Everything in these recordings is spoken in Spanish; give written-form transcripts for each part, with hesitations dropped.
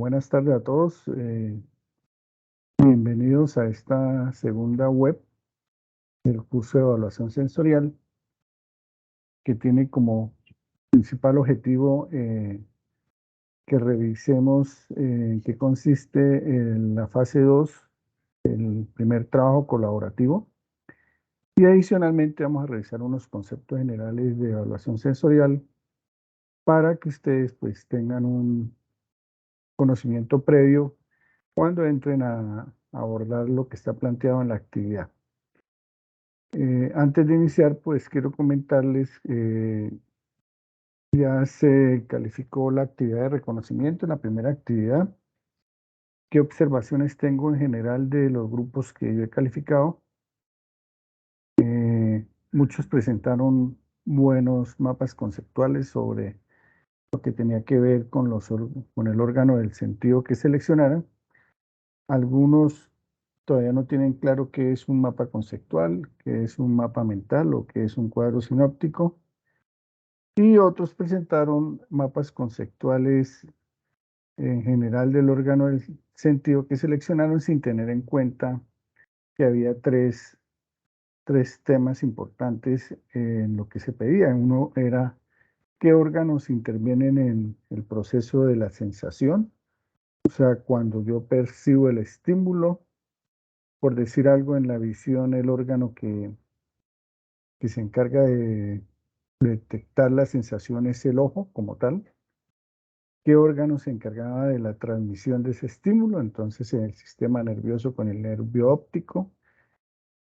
buenas tardes a todos. Bienvenidos a esta segunda web del curso de evaluación sensorial, que tiene como principal objetivo que revisemos en qué consiste la fase 2, el primer trabajo colaborativo. Y adicionalmente vamos a revisar unos conceptos generales de evaluación sensorial para que ustedes pues tengan un conocimiento previo cuando entren a abordar lo que está planteado en la actividad. Antes de iniciar, pues quiero comentarles, ya se calificó la actividad de reconocimiento en la primera actividad. ¿Qué observaciones tengo en general de los grupos que yo he calificado? Muchos presentaron buenos mapas conceptuales sobre lo que tenía que ver con el órgano del sentido que seleccionaran. Algunos todavía no tienen claro qué es un mapa conceptual, qué es un mapa mental o qué es un cuadro sinóptico. Y otros presentaron mapas conceptuales en general del órgano del sentido que seleccionaron sin tener en cuenta que había tres temas importantes en lo que se pedía. Uno era qué órganos intervienen en el proceso de la sensación, o sea, cuando yo percibo el estímulo, por decir algo en la visión, el órgano que se encarga de detectar la sensación es el ojo como tal. ¿Qué órgano se encargaba de la transmisión de ese estímulo? Entonces, el sistema nervioso con el nervio óptico.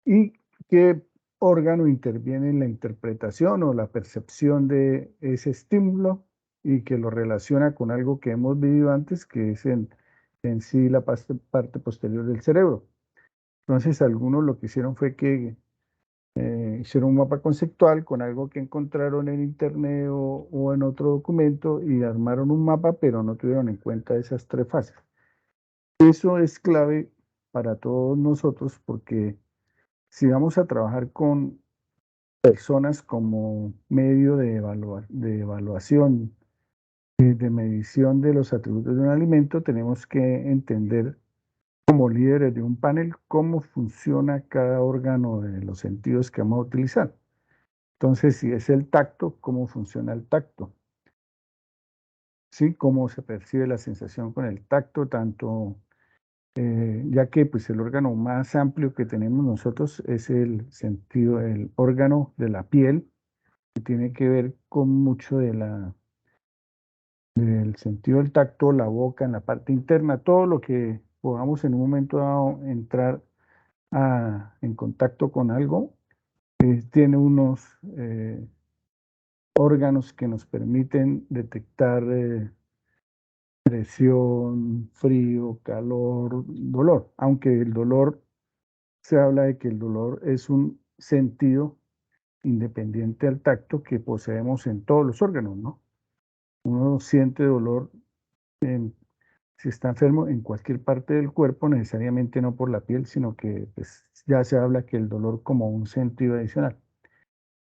¿Y qué órgano interviene en la interpretación o la percepción de ese estímulo y que lo relaciona con algo que hemos vivido antes, que es en sí la parte posterior del cerebro? Entonces, algunos lo que hicieron fue que hicieron un mapa conceptual con algo que encontraron en internet o en otro documento y armaron un mapa, pero no tuvieron en cuenta esas tres fases. Eso es clave para todos nosotros porque si vamos a trabajar con personas como medio de evaluación, de medición de los atributos de un alimento, tenemos que entender como líderes de un panel cómo funciona cada órgano de los sentidos que vamos a utilizar. Entonces, si es el tacto, ¿cómo funciona el tacto? ¿Sí? ¿Cómo se percibe la sensación con el tacto? Tanto, ya que pues, el órgano más amplio que tenemos nosotros es el órgano de la piel, que tiene que ver con mucho del sentido del tacto, la boca en la parte interna, todo lo que podamos en un momento dado entrar en contacto con algo, tiene unos órganos que nos permiten detectar presión, frío, calor, dolor. Aunque el dolor, se habla de que el dolor es un sentido independiente al tacto que poseemos en todos los órganos, ¿no? Uno siente dolor si está enfermo en cualquier parte del cuerpo, necesariamente no por la piel, sino que pues, ya se habla que el dolor como un sentido adicional.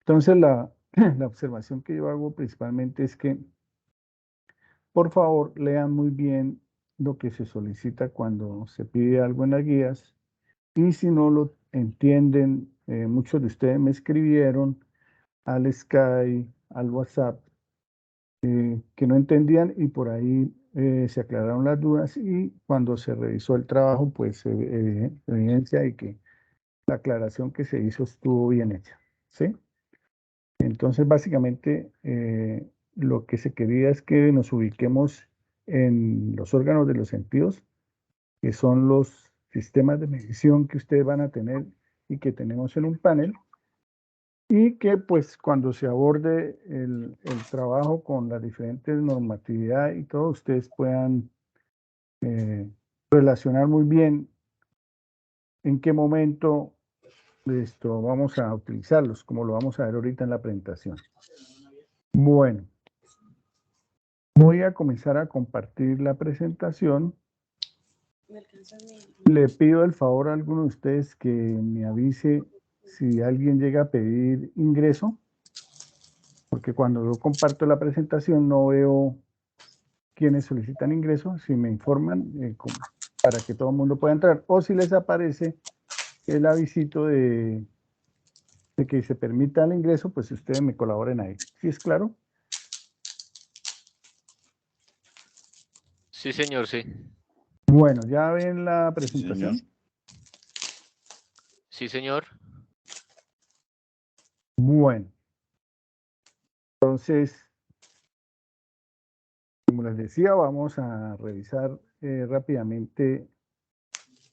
Entonces, la observación que yo hago principalmente es que, por favor, lean muy bien lo que se solicita cuando se pide algo en las guías. Y si no lo entienden, muchos de ustedes me escribieron al Skype, al WhatsApp, que no entendían y por ahí se aclararon las dudas y cuando se revisó el trabajo, pues se evidencia de que la aclaración que se hizo estuvo bien hecha, ¿sí? Entonces, básicamente, lo que se quería es que nos ubiquemos en los órganos de los sentidos, que son los sistemas de medición que ustedes van a tener y que tenemos en un panel, y que pues cuando se aborde el trabajo con las diferentes normatividades y todo, ustedes puedan relacionar muy bien en qué momento esto vamos a utilizarlos, como lo vamos a ver ahorita en la presentación. Bueno, voy a comenzar a compartir la presentación. Le pido el favor a alguno de ustedes que me avise si alguien llega a pedir ingreso, porque cuando yo comparto la presentación no veo quienes solicitan ingreso, si me informan para que todo el mundo pueda entrar, o si les aparece el avisito de que se permita el ingreso, pues ustedes me colaboren ahí. ¿Sí es claro? Sí, señor, sí. Bueno, ¿ya ven la Sí, señor. presentación? Sí, señor. Bueno, entonces, como les decía, vamos a revisar rápidamente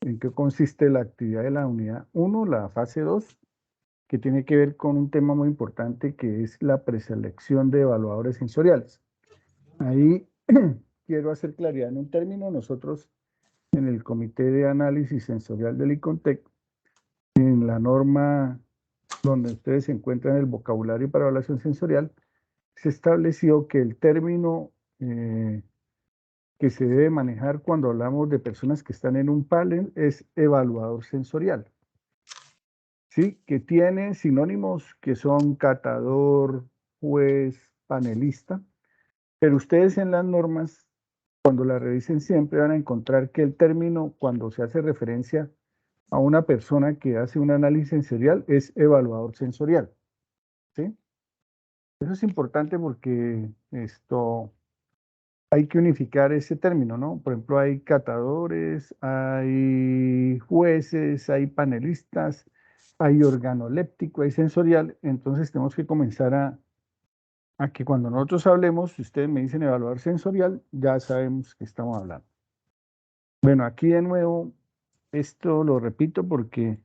en qué consiste la actividad de la unidad 1, la fase 2, que tiene que ver con un tema muy importante que es la preselección de evaluadores sensoriales. Ahí quiero hacer claridad en un término. Nosotros en el Comité de Análisis Sensorial del ICONTEC, en la norma donde ustedes encuentran el vocabulario para evaluación sensorial, se estableció que el término que se debe manejar cuando hablamos de personas que están en un panel es evaluador sensorial. ¿Sí? Que tiene sinónimos que son catador, juez, panelista, pero ustedes en las normas, cuando la revisen siempre van a encontrar que el término, cuando se hace referencia a una persona que hace un análisis sensorial, es evaluador sensorial. ¿Sí? Eso es importante porque hay que unificar ese término, ¿no? Por ejemplo, hay catadores, hay jueces, hay panelistas, hay organoléptico, hay sensorial. Entonces tenemos que comenzar a que cuando nosotros hablemos, si ustedes me dicen evaluar sensorial, ya sabemos que estamos hablando. Bueno, aquí de nuevo, esto lo repito porque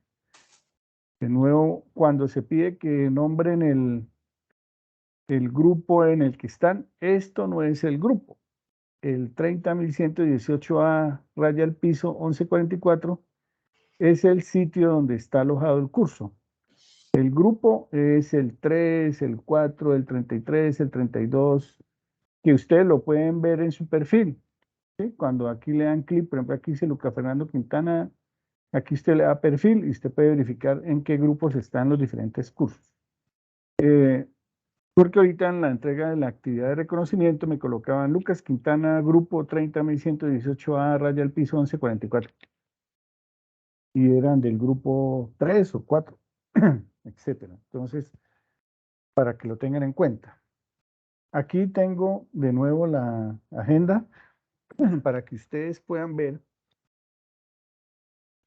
de nuevo, cuando se pide que nombren el grupo en el que están, esto no es el grupo. El 30.118A raya al piso 1144 es el sitio donde está alojado el curso. El grupo es el 3, el 4, el 33, el 32, que ustedes lo pueden ver en su perfil. ¿Sí? Cuando aquí le dan clic, por ejemplo, aquí dice Luca Fernando Quintana, aquí usted le da perfil y usted puede verificar en qué grupos están los diferentes cursos. Porque ahorita en la entrega de la actividad de reconocimiento me colocaban Lucas Quintana, grupo 30.118A, raya al piso 1144. Y eran del grupo 3 o 4, etcétera. Entonces, para que lo tengan en cuenta. Aquí tengo de nuevo la agenda para que ustedes puedan ver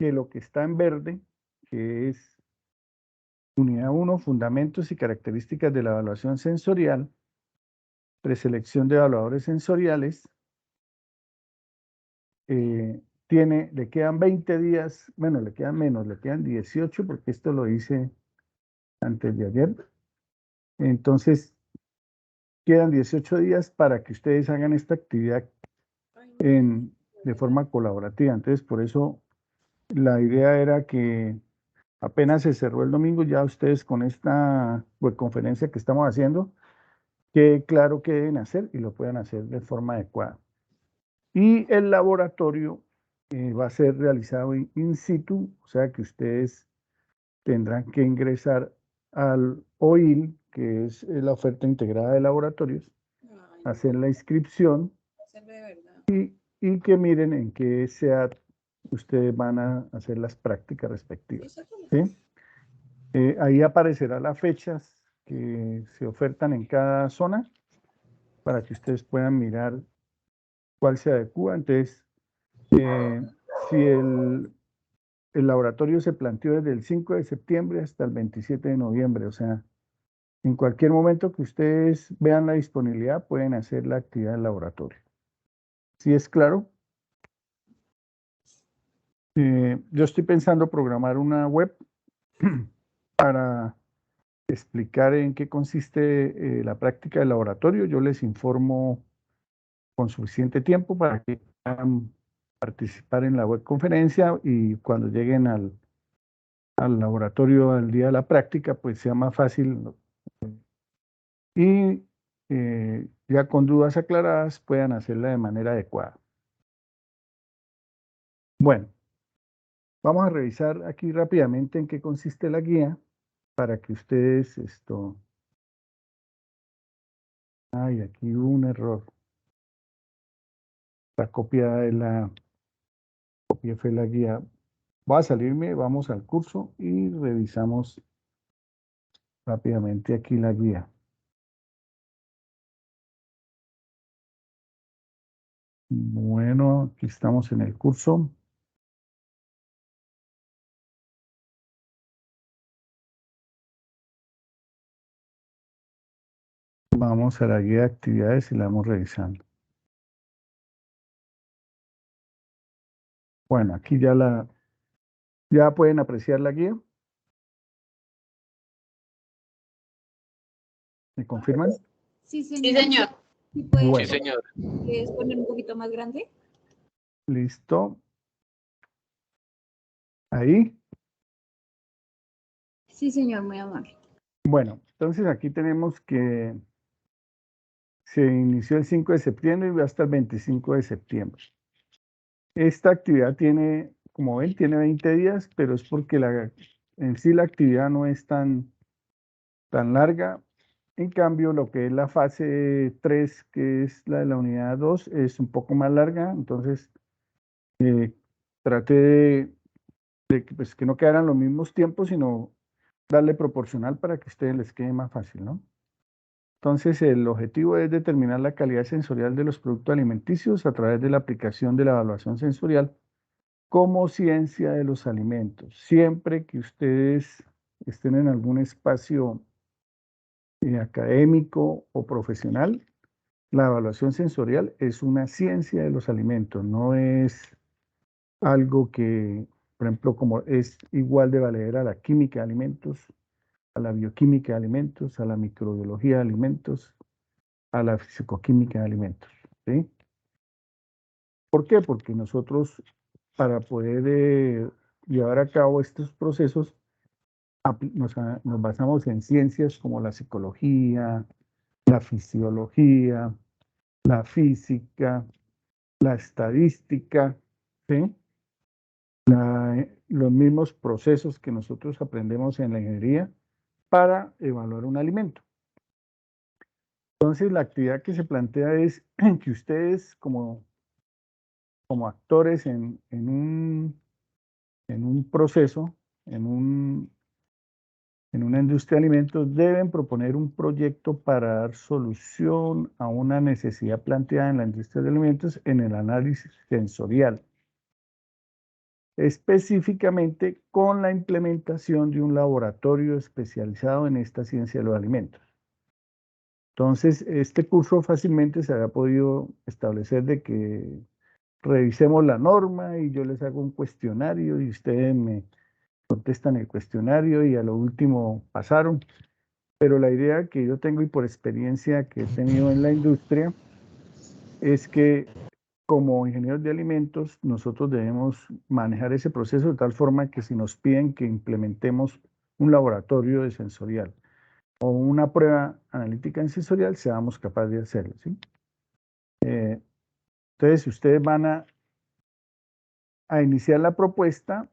que lo que está en verde, que es unidad 1, fundamentos y características de la evaluación sensorial, preselección de evaluadores sensoriales, le quedan 20 días, bueno, le quedan menos, le quedan 18 porque esto lo hice antes de ayer. Entonces, quedan 18 días para que ustedes hagan esta actividad de forma colaborativa. Entonces, por eso la idea era que apenas se cerró el domingo, ya ustedes con esta webconferencia que estamos haciendo, quede claro qué deben hacer y lo puedan hacer de forma adecuada. Y el laboratorio va a ser realizado in situ, o sea que ustedes tendrán que ingresar al OIL, que es la oferta integrada de laboratorios, hacer la inscripción y que miren en qué SEAT ustedes van a hacer las prácticas respectivas. ¿Sí? Ahí aparecerá las fechas que se ofertan en cada zona para que ustedes puedan mirar cuál se adecua. Entonces, si el laboratorio se planteó desde el 5 de septiembre hasta el 27 de noviembre, o sea, en cualquier momento que ustedes vean la disponibilidad, pueden hacer la actividad del laboratorio. ¿Sí es claro? Yo estoy pensando programar una web para explicar en qué consiste la práctica del laboratorio. Yo les informo con suficiente tiempo para que puedan participar en la webconferencia y cuando lleguen al laboratorio al día de la práctica, pues sea más fácil y ya con dudas aclaradas puedan hacerla de manera adecuada. Bueno, vamos a revisar aquí rápidamente en qué consiste la guía para que ustedes Ay, aquí hubo un error. Está copiada de la, copia fue la guía. Va a salirme, vamos al curso y revisamos rápidamente aquí la guía. Bueno, aquí estamos en el curso. Vamos a la guía de actividades y la vamos revisando. Bueno, aquí ya pueden apreciar la guía. ¿Me confirman? Sí, Sí, señor. señor. ¿Sí puede Bueno. Sí, señor. poner un poquito más grande? Listo. Ahí. Sí, señor, muy amable. Bueno, entonces aquí tenemos que se inició el 5 de septiembre y va hasta el 25 de septiembre. Esta actividad tiene, como ven, tiene 20 días, pero es porque en sí la actividad no es tan larga. En cambio, lo que es la fase 3, que es la de la unidad 2, es un poco más larga. Entonces, traté pues, que no quedaran los mismos tiempos, sino darle proporcional para que a ustedes les quede más fácil, ¿no? Entonces, el objetivo es determinar la calidad sensorial de los productos alimenticios a través de la aplicación de la evaluación sensorial como ciencia de los alimentos. Siempre que ustedes estén en algún espacio académico o profesional, la evaluación sensorial es una ciencia de los alimentos, no es algo que, por ejemplo, como es igual de valedera a la química de alimentos, a la bioquímica de alimentos, a la microbiología de alimentos, a la fisicoquímica de alimentos, ¿sí? ¿Por qué? Porque nosotros, para poder llevar a cabo estos procesos, nos basamos en ciencias como la psicología, la fisiología, la física, la estadística, ¿sí? Los mismos procesos que nosotros aprendemos en la ingeniería para evaluar un alimento. Entonces, la actividad que se plantea es que ustedes como actores en un proceso, en una industria de alimentos, deben proponer un proyecto para dar solución a una necesidad planteada en la industria de alimentos en el análisis sensorial, específicamente con la implementación de un laboratorio especializado en esta ciencia de los alimentos. Entonces, este curso fácilmente se había podido establecer de que revisemos la norma y yo les hago un cuestionario y ustedes me contestan el cuestionario y a lo último pasaron. Pero la idea que yo tengo y por experiencia que he tenido en la industria es que como ingenieros de alimentos nosotros debemos manejar ese proceso de tal forma que si nos piden que implementemos un laboratorio de sensorial o una prueba analítica en sensorial, seamos capaces de hacerlo, ¿sí? Entonces, si ustedes van a iniciar la propuesta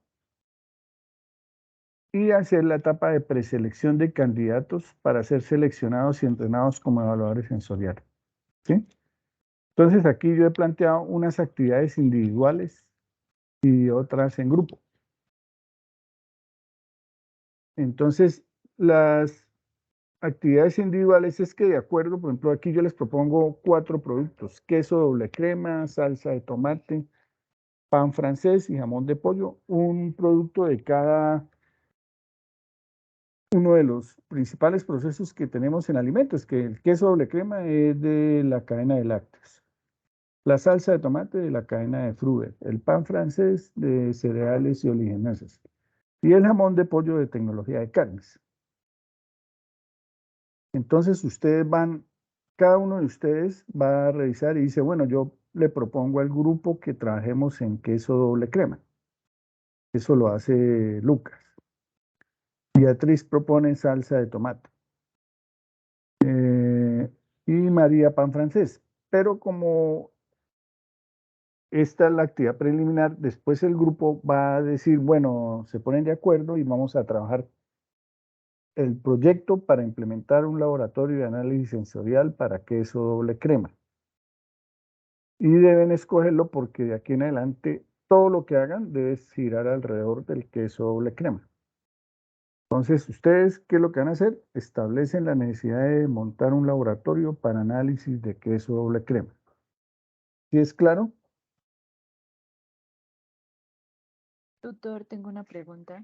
y hacer la etapa de preselección de candidatos para ser seleccionados y entrenados como evaluadores sensoriales, ¿sí? Entonces, aquí yo he planteado unas actividades individuales y otras en grupo. Entonces, las actividades individuales es que de acuerdo, por ejemplo, aquí yo les propongo 4 productos: queso doble crema, salsa de tomate, pan francés y jamón de pollo, un producto de cada uno de los principales procesos que tenemos en alimentos, que el queso doble crema es de la cadena de lácteos, la salsa de tomate de la cadena de Fruver, el pan francés de cereales y oleaginosas y el jamón de pollo de tecnología de carnes. Entonces cada uno de ustedes va a revisar y dice, bueno, yo le propongo al grupo que trabajemos en queso doble crema. Eso lo hace Lucas. Beatriz propone salsa de tomate. Y María pan francés. Pero como esta es la actividad preliminar, después el grupo va a decir, bueno, se ponen de acuerdo y vamos a trabajar el proyecto para implementar un laboratorio de análisis sensorial para queso doble crema. y deben escogerlo porque de aquí en adelante todo lo que hagan debe girar alrededor del queso doble crema. Entonces, ustedes, ¿qué es lo que van a hacer? Establecen la necesidad de montar un laboratorio para análisis de queso doble crema. ¿Sí es claro? Tutor, tengo una pregunta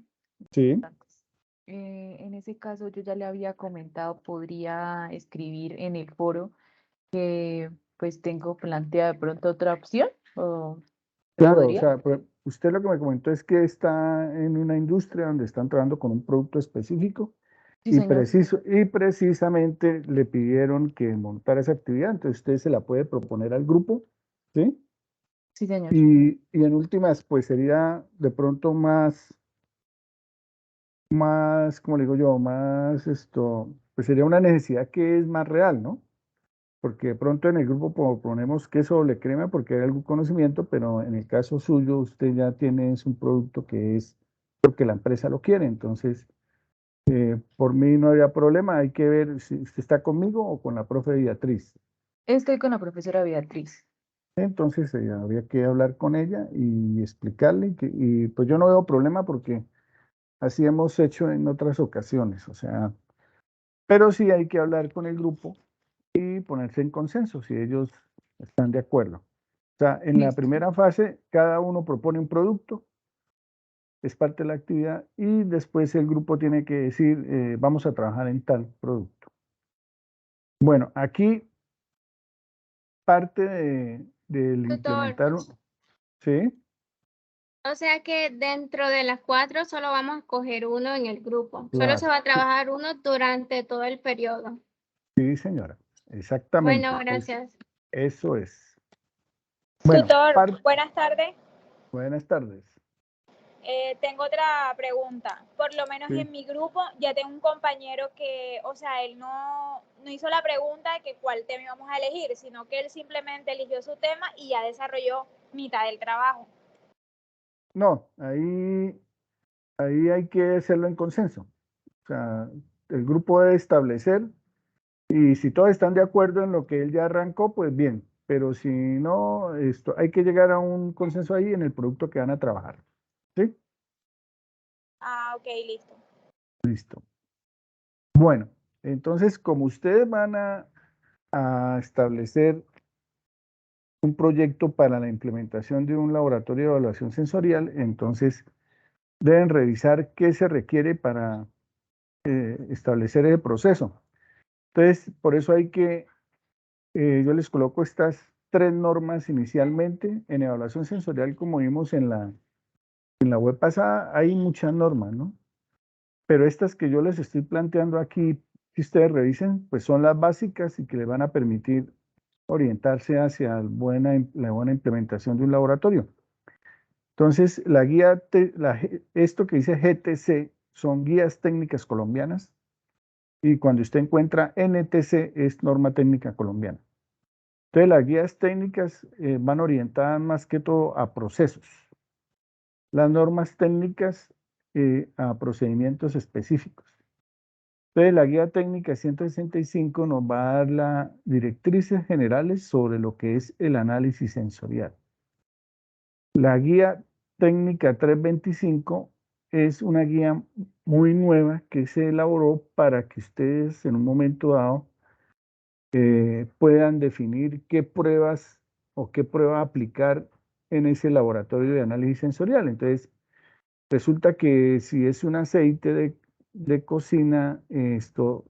Sí. antes. En ese caso, yo ya le había comentado, podría escribir en el foro que pues tengo planteada de pronto otra opción, o se Claro, o podría. sea, pues, usted lo que me comentó es que está en una industria donde están trabajando con un producto específico Sí, señor. y precisamente le pidieron que montara esa actividad, entonces usted se la puede proponer al grupo, ¿sí? Sí, señor. Y en últimas, pues sería de pronto más, como le digo yo, más esto, pues sería una necesidad que es más real, ¿no? Porque de pronto en el grupo ponemos queso doble crema porque hay algún conocimiento, pero en el caso suyo usted ya tiene es un producto que es porque la empresa lo quiere. Entonces, por mí no había problema, hay que ver si usted está conmigo o con la profe Beatriz. Estoy con la profesora Beatriz. Entonces, habría que hablar con ella y explicarle y pues yo no veo problema porque así hemos hecho en otras ocasiones, o sea, pero sí hay que hablar con el grupo y ponerse en consenso si ellos están de acuerdo. O sea, en la Listo. primera fase, cada uno propone un producto, es parte de la actividad, y después el grupo tiene que decir, vamos a trabajar en tal producto. Bueno, aquí parte del Tutor, implementar, ¿sí? o sea que dentro de las 4 solo vamos a escoger uno en el grupo. Solo se Claro, va a trabajar uno durante todo el periodo. sí, señora, exactamente. Bueno, gracias. Eso es. Bueno, Tutor, buenas tardes. buenas tardes. Tengo otra pregunta. Por lo menos Sí. en mi grupo ya tengo un compañero que, o sea, él no hizo la pregunta de que cuál tema íbamos a elegir, sino que él simplemente eligió su tema y ya desarrolló mitad del trabajo. No, ahí hay que hacerlo en consenso. O sea, el grupo debe establecer. Y si todos están de acuerdo en lo que él ya arrancó, pues bien, pero si no, esto, hay que llegar a un consenso ahí en el producto que van a trabajar. ¿Sí? Ah, ok, listo. Listo. Bueno, entonces, como ustedes van a establecer un proyecto para la implementación de un laboratorio de evaluación sensorial, entonces deben revisar qué se requiere para establecer el proceso. Entonces, por eso hay que yo les coloco estas tres normas inicialmente. En evaluación sensorial, como vimos en la web pasada, hay muchas normas, ¿no? Pero estas que yo les estoy planteando aquí, que ustedes revisen, pues son las básicas y que les van a permitir orientarse hacia la buena implementación de un laboratorio. Entonces, la guía, esto que dice GTC son guías técnicas colombianas y cuando usted encuentra NTC es norma técnica colombiana. Entonces, las guías técnicas van orientadas más que todo a procesos. Las normas técnicas a procedimientos específicos. Entonces, la guía técnica 165 nos va a dar las directrices generales sobre lo que es el análisis sensorial. La guía técnica 325 es una guía muy nueva que se elaboró para que ustedes en un momento dado puedan definir qué pruebas o qué prueba aplicar en ese laboratorio de análisis sensorial. Entonces, resulta que si es un aceite de cocina, esto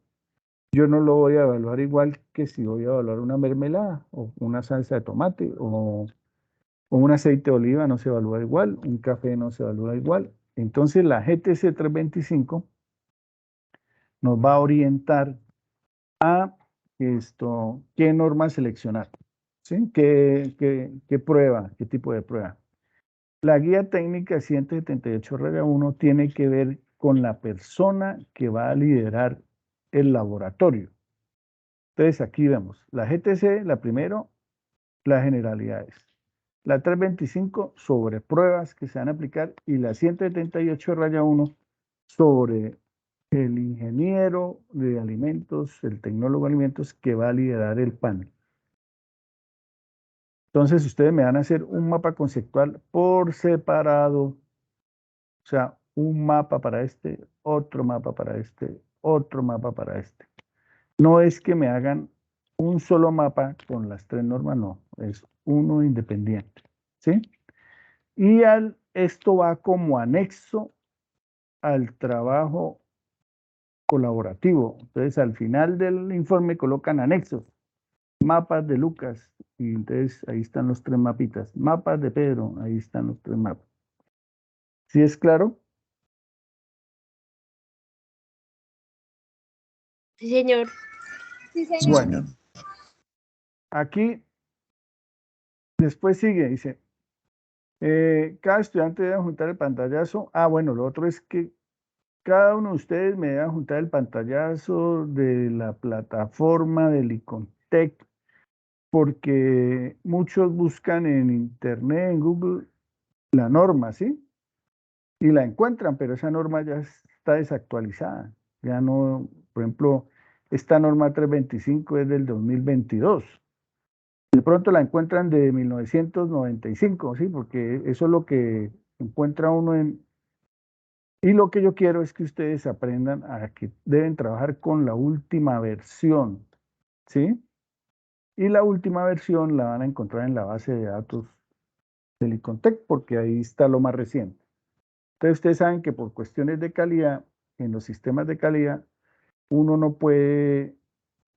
yo no lo voy a evaluar igual que si voy a evaluar una mermelada o una salsa de tomate o un aceite de oliva no se evalúa igual, un café no se evalúa igual. Entonces, la GTC 325 nos va a orientar a qué norma seleccionar, ¿sí? ¿Qué prueba, qué tipo de prueba? La guía técnica 178-1 tiene que ver con la persona que va a liderar el laboratorio. Entonces, aquí vemos la GTC, la primero, las generalidades. La 325 sobre pruebas que se van a aplicar y la 178-1 sobre el ingeniero de alimentos, el tecnólogo de alimentos que va a liderar el panel. Entonces ustedes me van a hacer un mapa conceptual por separado, o sea, un mapa para este, otro mapa para este, otro mapa para este. No es que me hagan un solo mapa con las tres normas, no, es uno independiente, ¿sí? Y esto va como anexo al trabajo colaborativo. Entonces, al final del informe colocan anexos, mapas de Lucas, y entonces ahí están los tres mapitas. Mapas de Pedro, ahí están los tres mapas. ¿Sí es claro? Sí, señor. Sí, señor. Bueno, aquí después sigue, dice, cada estudiante debe juntar el pantallazo. Ah, bueno, lo otro es que cada uno de ustedes me debe juntar el pantallazo de la plataforma del Icontec, porque muchos buscan en internet, en Google, la norma, ¿sí? Y la encuentran, pero esa norma ya está desactualizada. Ya no, por ejemplo, esta norma 325 es del 2022. De pronto la encuentran de 1995, ¿sí? Porque eso es lo que encuentra uno en... Y lo que yo quiero es que ustedes aprendan a que deben trabajar con la última versión, ¿sí? Y la última versión la van a encontrar en la base de datos del Icontec, porque ahí está lo más reciente. Entonces ustedes saben que por cuestiones de calidad, en los sistemas de calidad, uno no puede,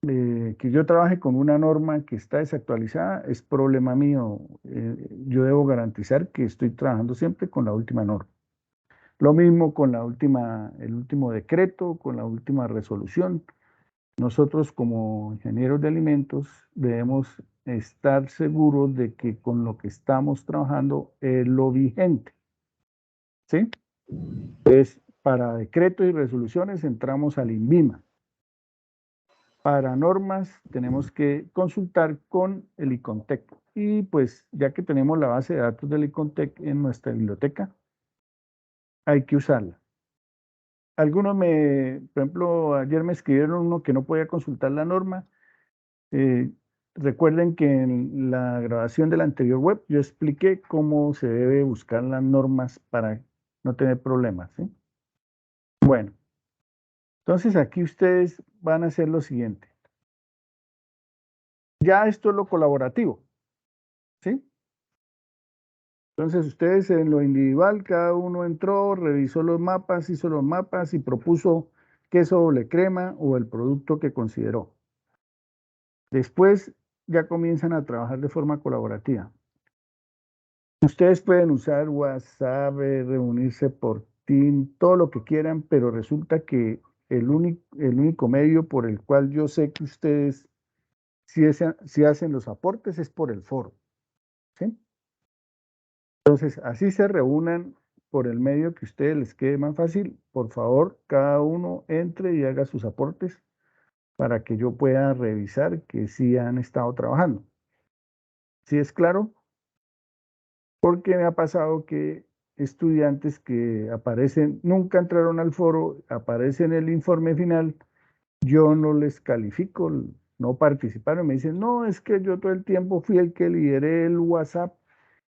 que yo trabaje con una norma que está desactualizada, es problema mío. Yo debo garantizar que estoy trabajando siempre con la última norma. Lo mismo con el último decreto, con la última resolución. Nosotros como ingenieros de alimentos debemos estar seguros de que con lo que estamos trabajando es lo vigente, ¿sí? Entonces, para decretos y resoluciones entramos al INVIMA. Para normas tenemos que consultar con el Icontec. Y pues ya que tenemos la base de datos del Icontec en nuestra biblioteca, hay que usarla. Algunos por ejemplo, ayer me escribieron uno que no podía consultar la norma. Recuerden que en la grabación de la anterior web yo expliqué cómo se debe buscar las normas para no tener problemas, ¿sí? Bueno, entonces aquí ustedes van a hacer lo siguiente. Ya esto es lo colaborativo, ¿sí? Entonces ustedes en lo individual, cada uno entró, revisó los mapas, hizo los mapas y propuso queso doble crema o el producto que consideró. Después ya comienzan a trabajar de forma colaborativa. Ustedes pueden usar WhatsApp, reunirse por Team, todo lo que quieran, pero resulta que el único medio por el cual yo sé que ustedes si hacen los aportes es por el foro, ¿sí? Entonces, así se reúnan por el medio que a ustedes les quede más fácil. Por favor, cada uno entre y haga sus aportes para que yo pueda revisar que sí han estado trabajando. ¿Sí es claro? Porque me ha pasado que estudiantes que aparecen, nunca entraron al foro, aparecen en el informe final, yo no les califico, no participaron, me dicen, no, es que yo todo el tiempo fui el que lideré el WhatsApp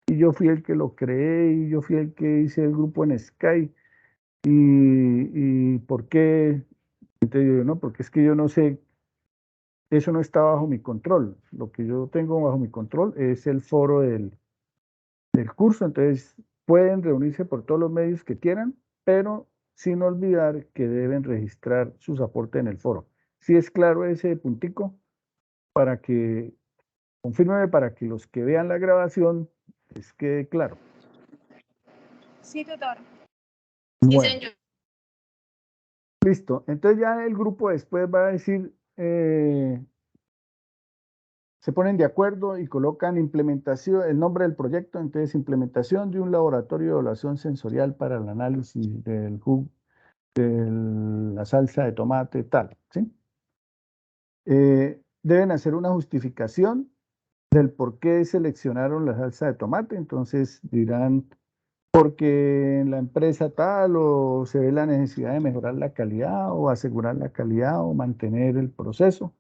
y yo fui el que lo creé y yo fui el que hice el grupo en Skype y ¿por qué? Entonces yo digo, no, porque es que yo no sé, eso no está bajo mi control, lo que yo tengo bajo mi control es el foro del curso, entonces pueden reunirse por todos los medios que quieran, pero sin olvidar que deben registrar sus aportes en el foro. Si es claro ese puntico, para que, confírmeme para que los que vean la grabación les quede claro. Sí, tutor. Sí, Bueno, señor. listo. Entonces ya el grupo después va a decir, se ponen de acuerdo y colocan implementación, el nombre del proyecto, entonces implementación de un laboratorio de evaluación sensorial para el análisis del jugo, de la salsa de tomate, tal, ¿sí? Deben hacer una justificación del por qué seleccionaron la salsa de tomate, entonces dirán, porque en la empresa tal o se ve la necesidad de mejorar la calidad o asegurar la calidad o mantener el proceso.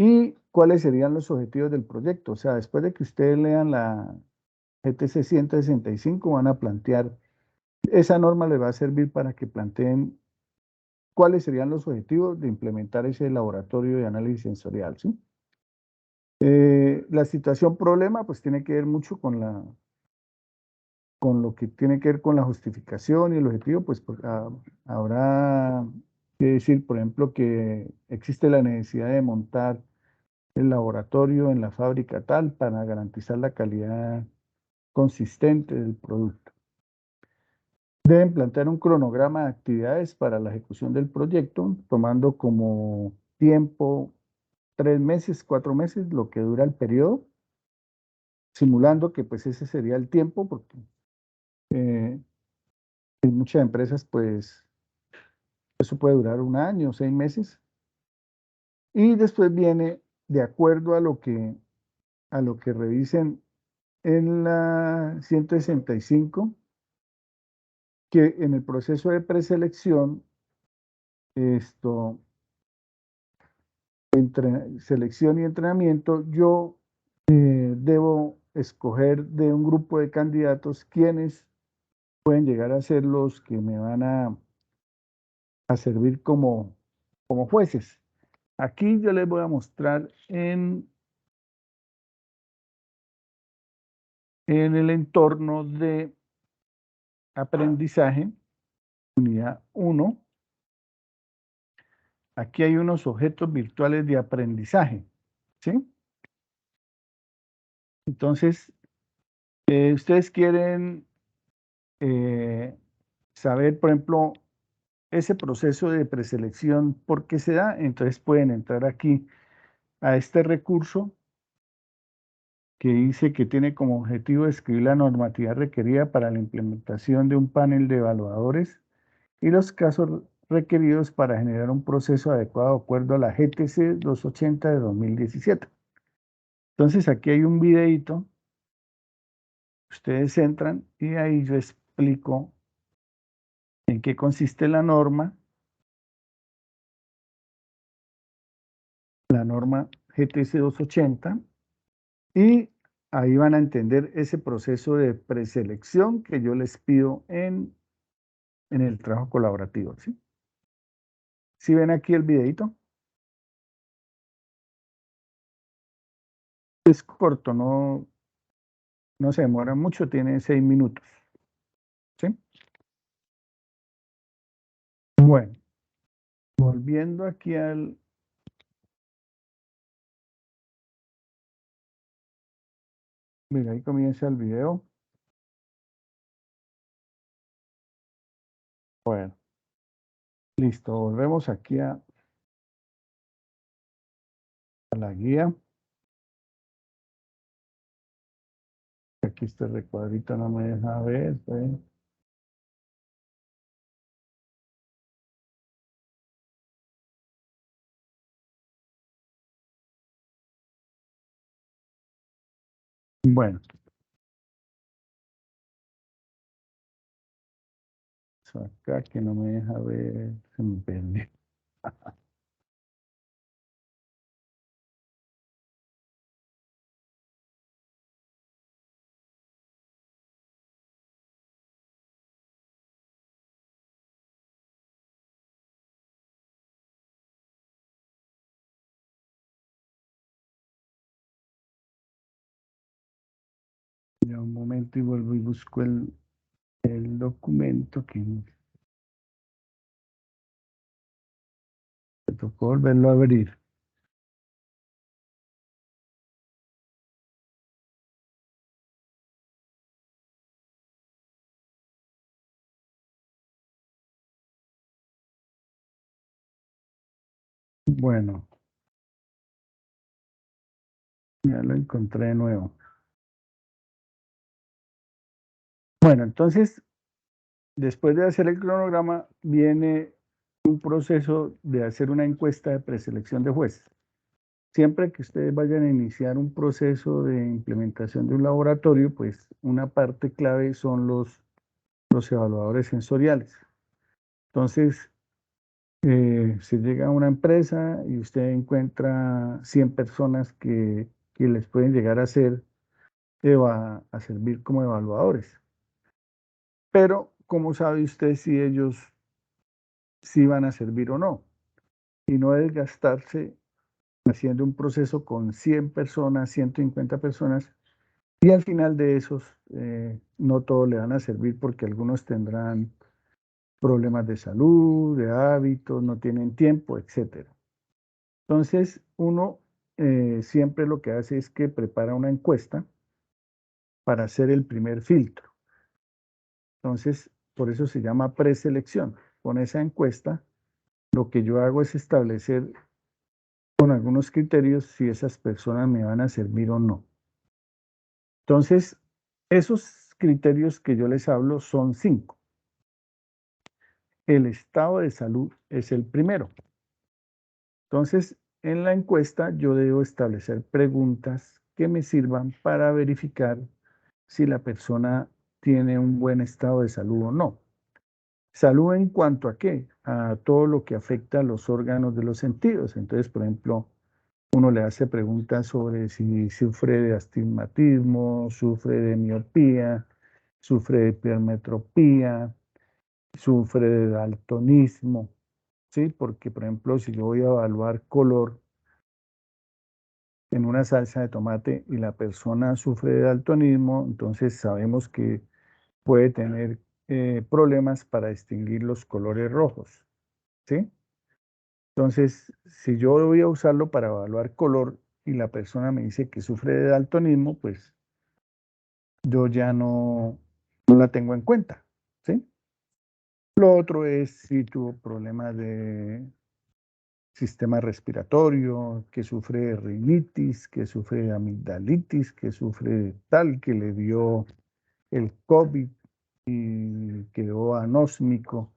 ¿Y cuáles serían los objetivos del proyecto? O sea, después de que ustedes lean la GTC 165, van a plantear, esa norma les va a servir para que planteen cuáles serían los objetivos de implementar ese laboratorio de análisis sensorial, ¿sí? La situación problema, pues tiene que ver mucho con lo que tiene que ver con la justificación y el objetivo, pues habrá que decir, por ejemplo, que existe la necesidad de montar el laboratorio en la fábrica tal para garantizar la calidad consistente del producto. Deben plantear un cronograma de actividades para la ejecución del proyecto, tomando como tiempo 3 meses, 4 meses, lo que dura el periodo, simulando que pues ese sería el tiempo, porque en muchas empresas pues eso puede durar 1 año, 6 meses. Y después viene, de acuerdo a lo que revisen en la 165, que en el proceso de preselección, entre selección y entrenamiento, yo debo escoger de un grupo de candidatos quienes pueden llegar a ser los que me van a servir como jueces. Aquí yo les voy a mostrar en el entorno de aprendizaje, unidad 1. Aquí hay unos objetos virtuales de aprendizaje, ¿sí? Entonces, ustedes quieren saber, por ejemplo, ese proceso de preselección, ¿por qué se da? Entonces pueden entrar aquí a este recurso que dice que tiene como objetivo escribir la normatividad requerida para la implementación de un panel de evaluadores y los casos requeridos para generar un proceso adecuado de acuerdo a la GTC 280 de 2017. Entonces aquí hay un videíto, ustedes entran y ahí yo explico en qué consiste la norma GTC 280, y ahí van a entender ese proceso de preselección que yo les pido en el trabajo colaborativo, ¿sí? ¿Sí ven aquí el videito? Es corto, no se demora mucho, tiene 6 minutos, ¿sí? Bueno, volviendo aquí mira, ahí comienza el video. Bueno, listo, volvemos aquí a la guía. Aquí este recuadrito no me deja ver, ¿sí? Bueno, acá que no me deja ver, se me perdió. Ya un momento y vuelvo y busco el documento que me tocó volverlo a abrir. Bueno, ya lo encontré de nuevo. Bueno, entonces, después de hacer el cronograma, viene un proceso de hacer una encuesta de preselección de jueces. Siempre que ustedes vayan a iniciar un proceso de implementación de un laboratorio, pues una parte clave son los evaluadores sensoriales. Entonces, Se llega a una empresa y usted encuentra 100 personas que les pueden llegar a a servir como evaluadores. Pero, ¿cómo sabe usted si ellos sí van a servir o no? Y no desgastarse haciendo un proceso con 100 personas, 150 personas, y al final de esos no todos le van a servir porque algunos tendrán problemas de salud, de hábitos, no tienen tiempo, etcétera. Entonces, uno siempre lo que hace es que prepara una encuesta para hacer el primer filtro. Entonces, por eso se llama preselección. Con esa encuesta, lo que yo hago es establecer con algunos criterios si esas personas me van a servir o no. Entonces, esos criterios que yo les hablo son 5. El estado de salud es el primero. Entonces, en la encuesta yo debo establecer preguntas que me sirvan para verificar si la persona tiene un buen estado de salud o no. ¿Salud en cuanto a qué? A todo lo que afecta a los órganos de los sentidos. Entonces, por ejemplo, uno le hace preguntas sobre si sufre de astigmatismo, sufre de miopía, sufre de hipermetropía, sufre de daltonismo, ¿sí? Porque, por ejemplo, si yo voy a evaluar color en una salsa de tomate y la persona sufre de daltonismo, entonces sabemos que puede tener problemas para distinguir los colores rojos, ¿sí? Entonces, si yo voy a usarlo para evaluar color y la persona me dice que sufre de daltonismo, pues yo ya no la tengo en cuenta, ¿sí? Lo otro es si tuvo problemas de sistema respiratorio, que sufre de rinitis, que sufre de amigdalitis, que sufre de tal, que le dio el COVID y quedó anósmico,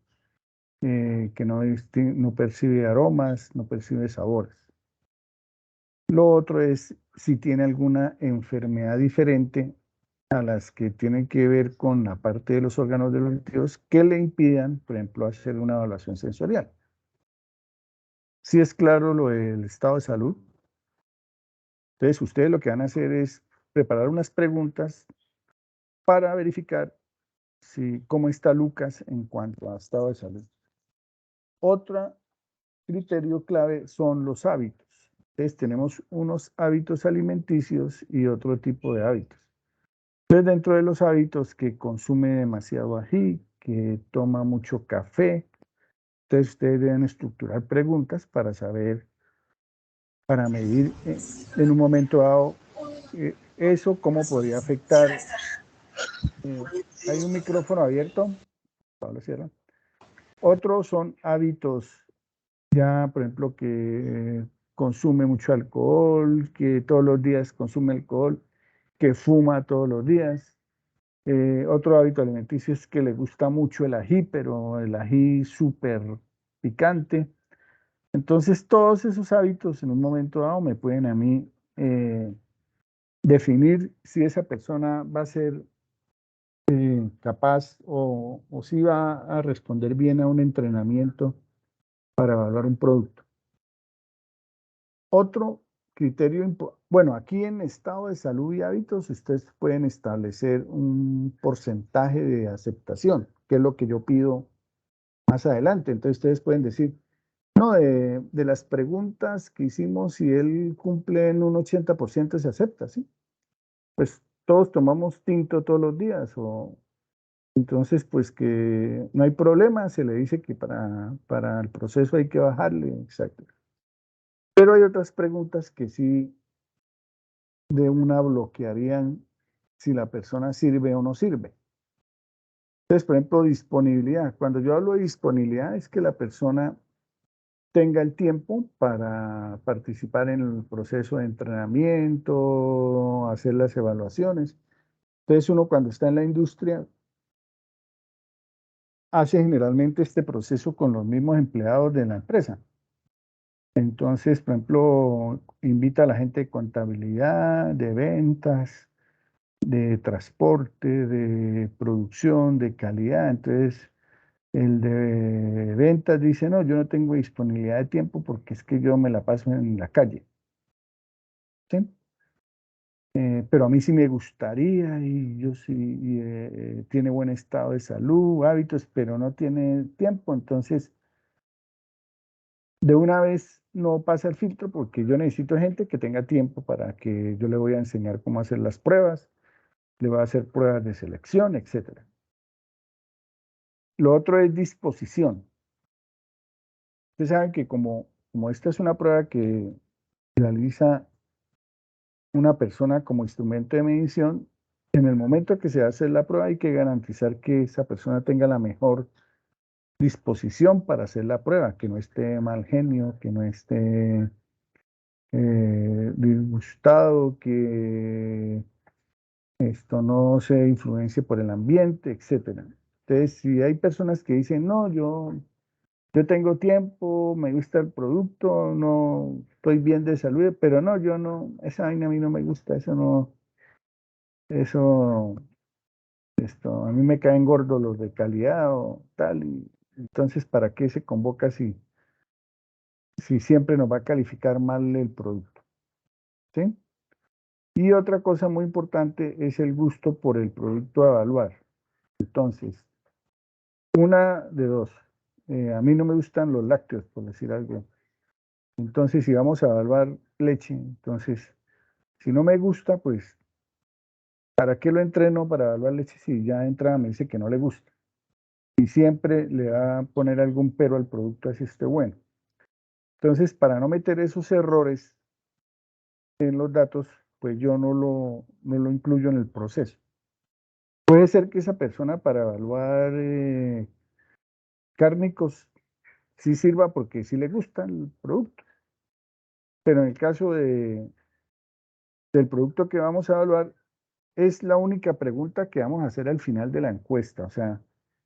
que no percibe aromas, no percibe sabores. Lo otro es si tiene alguna enfermedad diferente a las que tienen que ver con la parte de los órganos de los sentidos que le impidan, por ejemplo, hacer una evaluación sensorial. Si es claro lo del estado de salud, entonces ustedes lo que van a hacer es preparar unas preguntas para verificar cómo está Lucas en cuanto a estado de salud. Otro criterio clave son los hábitos. Entonces tenemos unos hábitos alimenticios y otro tipo de hábitos. Entonces dentro de los hábitos que consume demasiado ají, que toma mucho café, entonces ustedes deben estructurar preguntas para saber, para medir en un momento dado eso, cómo podría afectar. Hay un micrófono abierto. Pablo cierra. Otros son hábitos ya, por ejemplo, que consume mucho alcohol, que todos los días consume alcohol, que fuma todos los días. Otro hábito alimenticio es que le gusta mucho el ají, pero el ají súper picante. Entonces, todos esos hábitos en un momento dado me pueden a mí definir si esa persona va a ser capaz o si va a responder bien a un entrenamiento para evaluar un producto. Otro criterio, bueno, aquí en estado de salud y hábitos, ustedes pueden establecer un porcentaje de aceptación, que es lo que yo pido más adelante. Entonces, ustedes pueden decir, no, de las preguntas que hicimos, si él cumple en un 80% se acepta, ¿sí? Pues todos tomamos tinto todos los días, entonces, pues que no hay problema, se le dice que para el proceso hay que bajarle, exacto. Pero hay otras preguntas que sí de una bloquearían si la persona sirve o no sirve. Entonces, por ejemplo, disponibilidad. Cuando yo hablo de disponibilidad es que la persona tenga el tiempo para participar en el proceso de entrenamiento, hacer las evaluaciones. Entonces, uno cuando está en la industria hace generalmente este proceso con los mismos empleados de la empresa. Entonces, por ejemplo, invita a la gente de contabilidad, de ventas, de transporte, de producción, de calidad. Entonces, El de ventas dice, no, yo no tengo disponibilidad de tiempo porque es que yo me la paso en la calle. ¿Sí? Pero a mí sí me gustaría y yo sí, tiene buen estado de salud, hábitos, pero no tiene tiempo. Entonces, de una vez no pasa el filtro porque yo necesito gente que tenga tiempo para que yo le voy a enseñar cómo hacer las pruebas, le voy a hacer pruebas de selección, etcétera. Lo otro es disposición. Ustedes saben que como esta es una prueba que realiza una persona como instrumento de medición, en el momento que se hace la prueba hay que garantizar que esa persona tenga la mejor disposición para hacer la prueba, que no esté mal genio, que no esté disgustado, que esto no se influencie por el ambiente, etcétera. Entonces, si hay personas que dicen, no, yo tengo tiempo, me gusta el producto, no estoy bien de salud, pero no, yo no, esa vaina a mí no me gusta, eso no, eso, esto, a mí me caen gordos los de calidad o tal, y entonces, ¿para qué se convoca si siempre nos va a calificar mal el producto? ¿Sí? Y otra cosa muy importante es el gusto por el producto a evaluar. Entonces, una de dos. A mí no me gustan los lácteos, por decir algo. Entonces, si vamos a evaluar leche, entonces, si no me gusta, pues, ¿para qué lo entreno para evaluar leche si ya entra me dice que no le gusta? Y siempre le va a poner algún pero al producto así esté bueno. Entonces, para no meter esos errores en los datos, pues yo no lo incluyo en el proceso. Puede ser que esa persona para evaluar cárnicos sí sirva porque sí le gusta el producto, pero en el caso del producto que vamos a evaluar, es la única pregunta que vamos a hacer al final de la encuesta. O sea,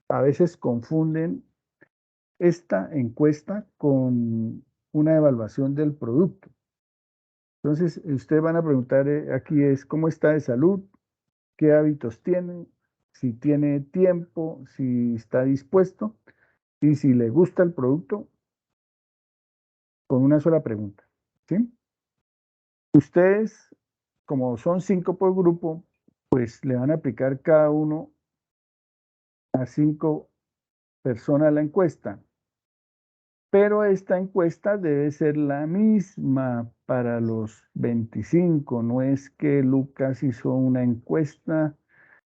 a veces confunden esta encuesta con una evaluación del producto. Entonces, ustedes van a preguntar aquí es cómo está de salud, qué hábitos tiene, si tiene tiempo, si está dispuesto y si le gusta el producto con una sola pregunta. ¿Sí? Ustedes, como son 5 por grupo, pues le van a aplicar cada uno a 5 personas la encuesta. Pero esta encuesta debe ser la misma para los 25. No es que Lucas hizo una encuesta,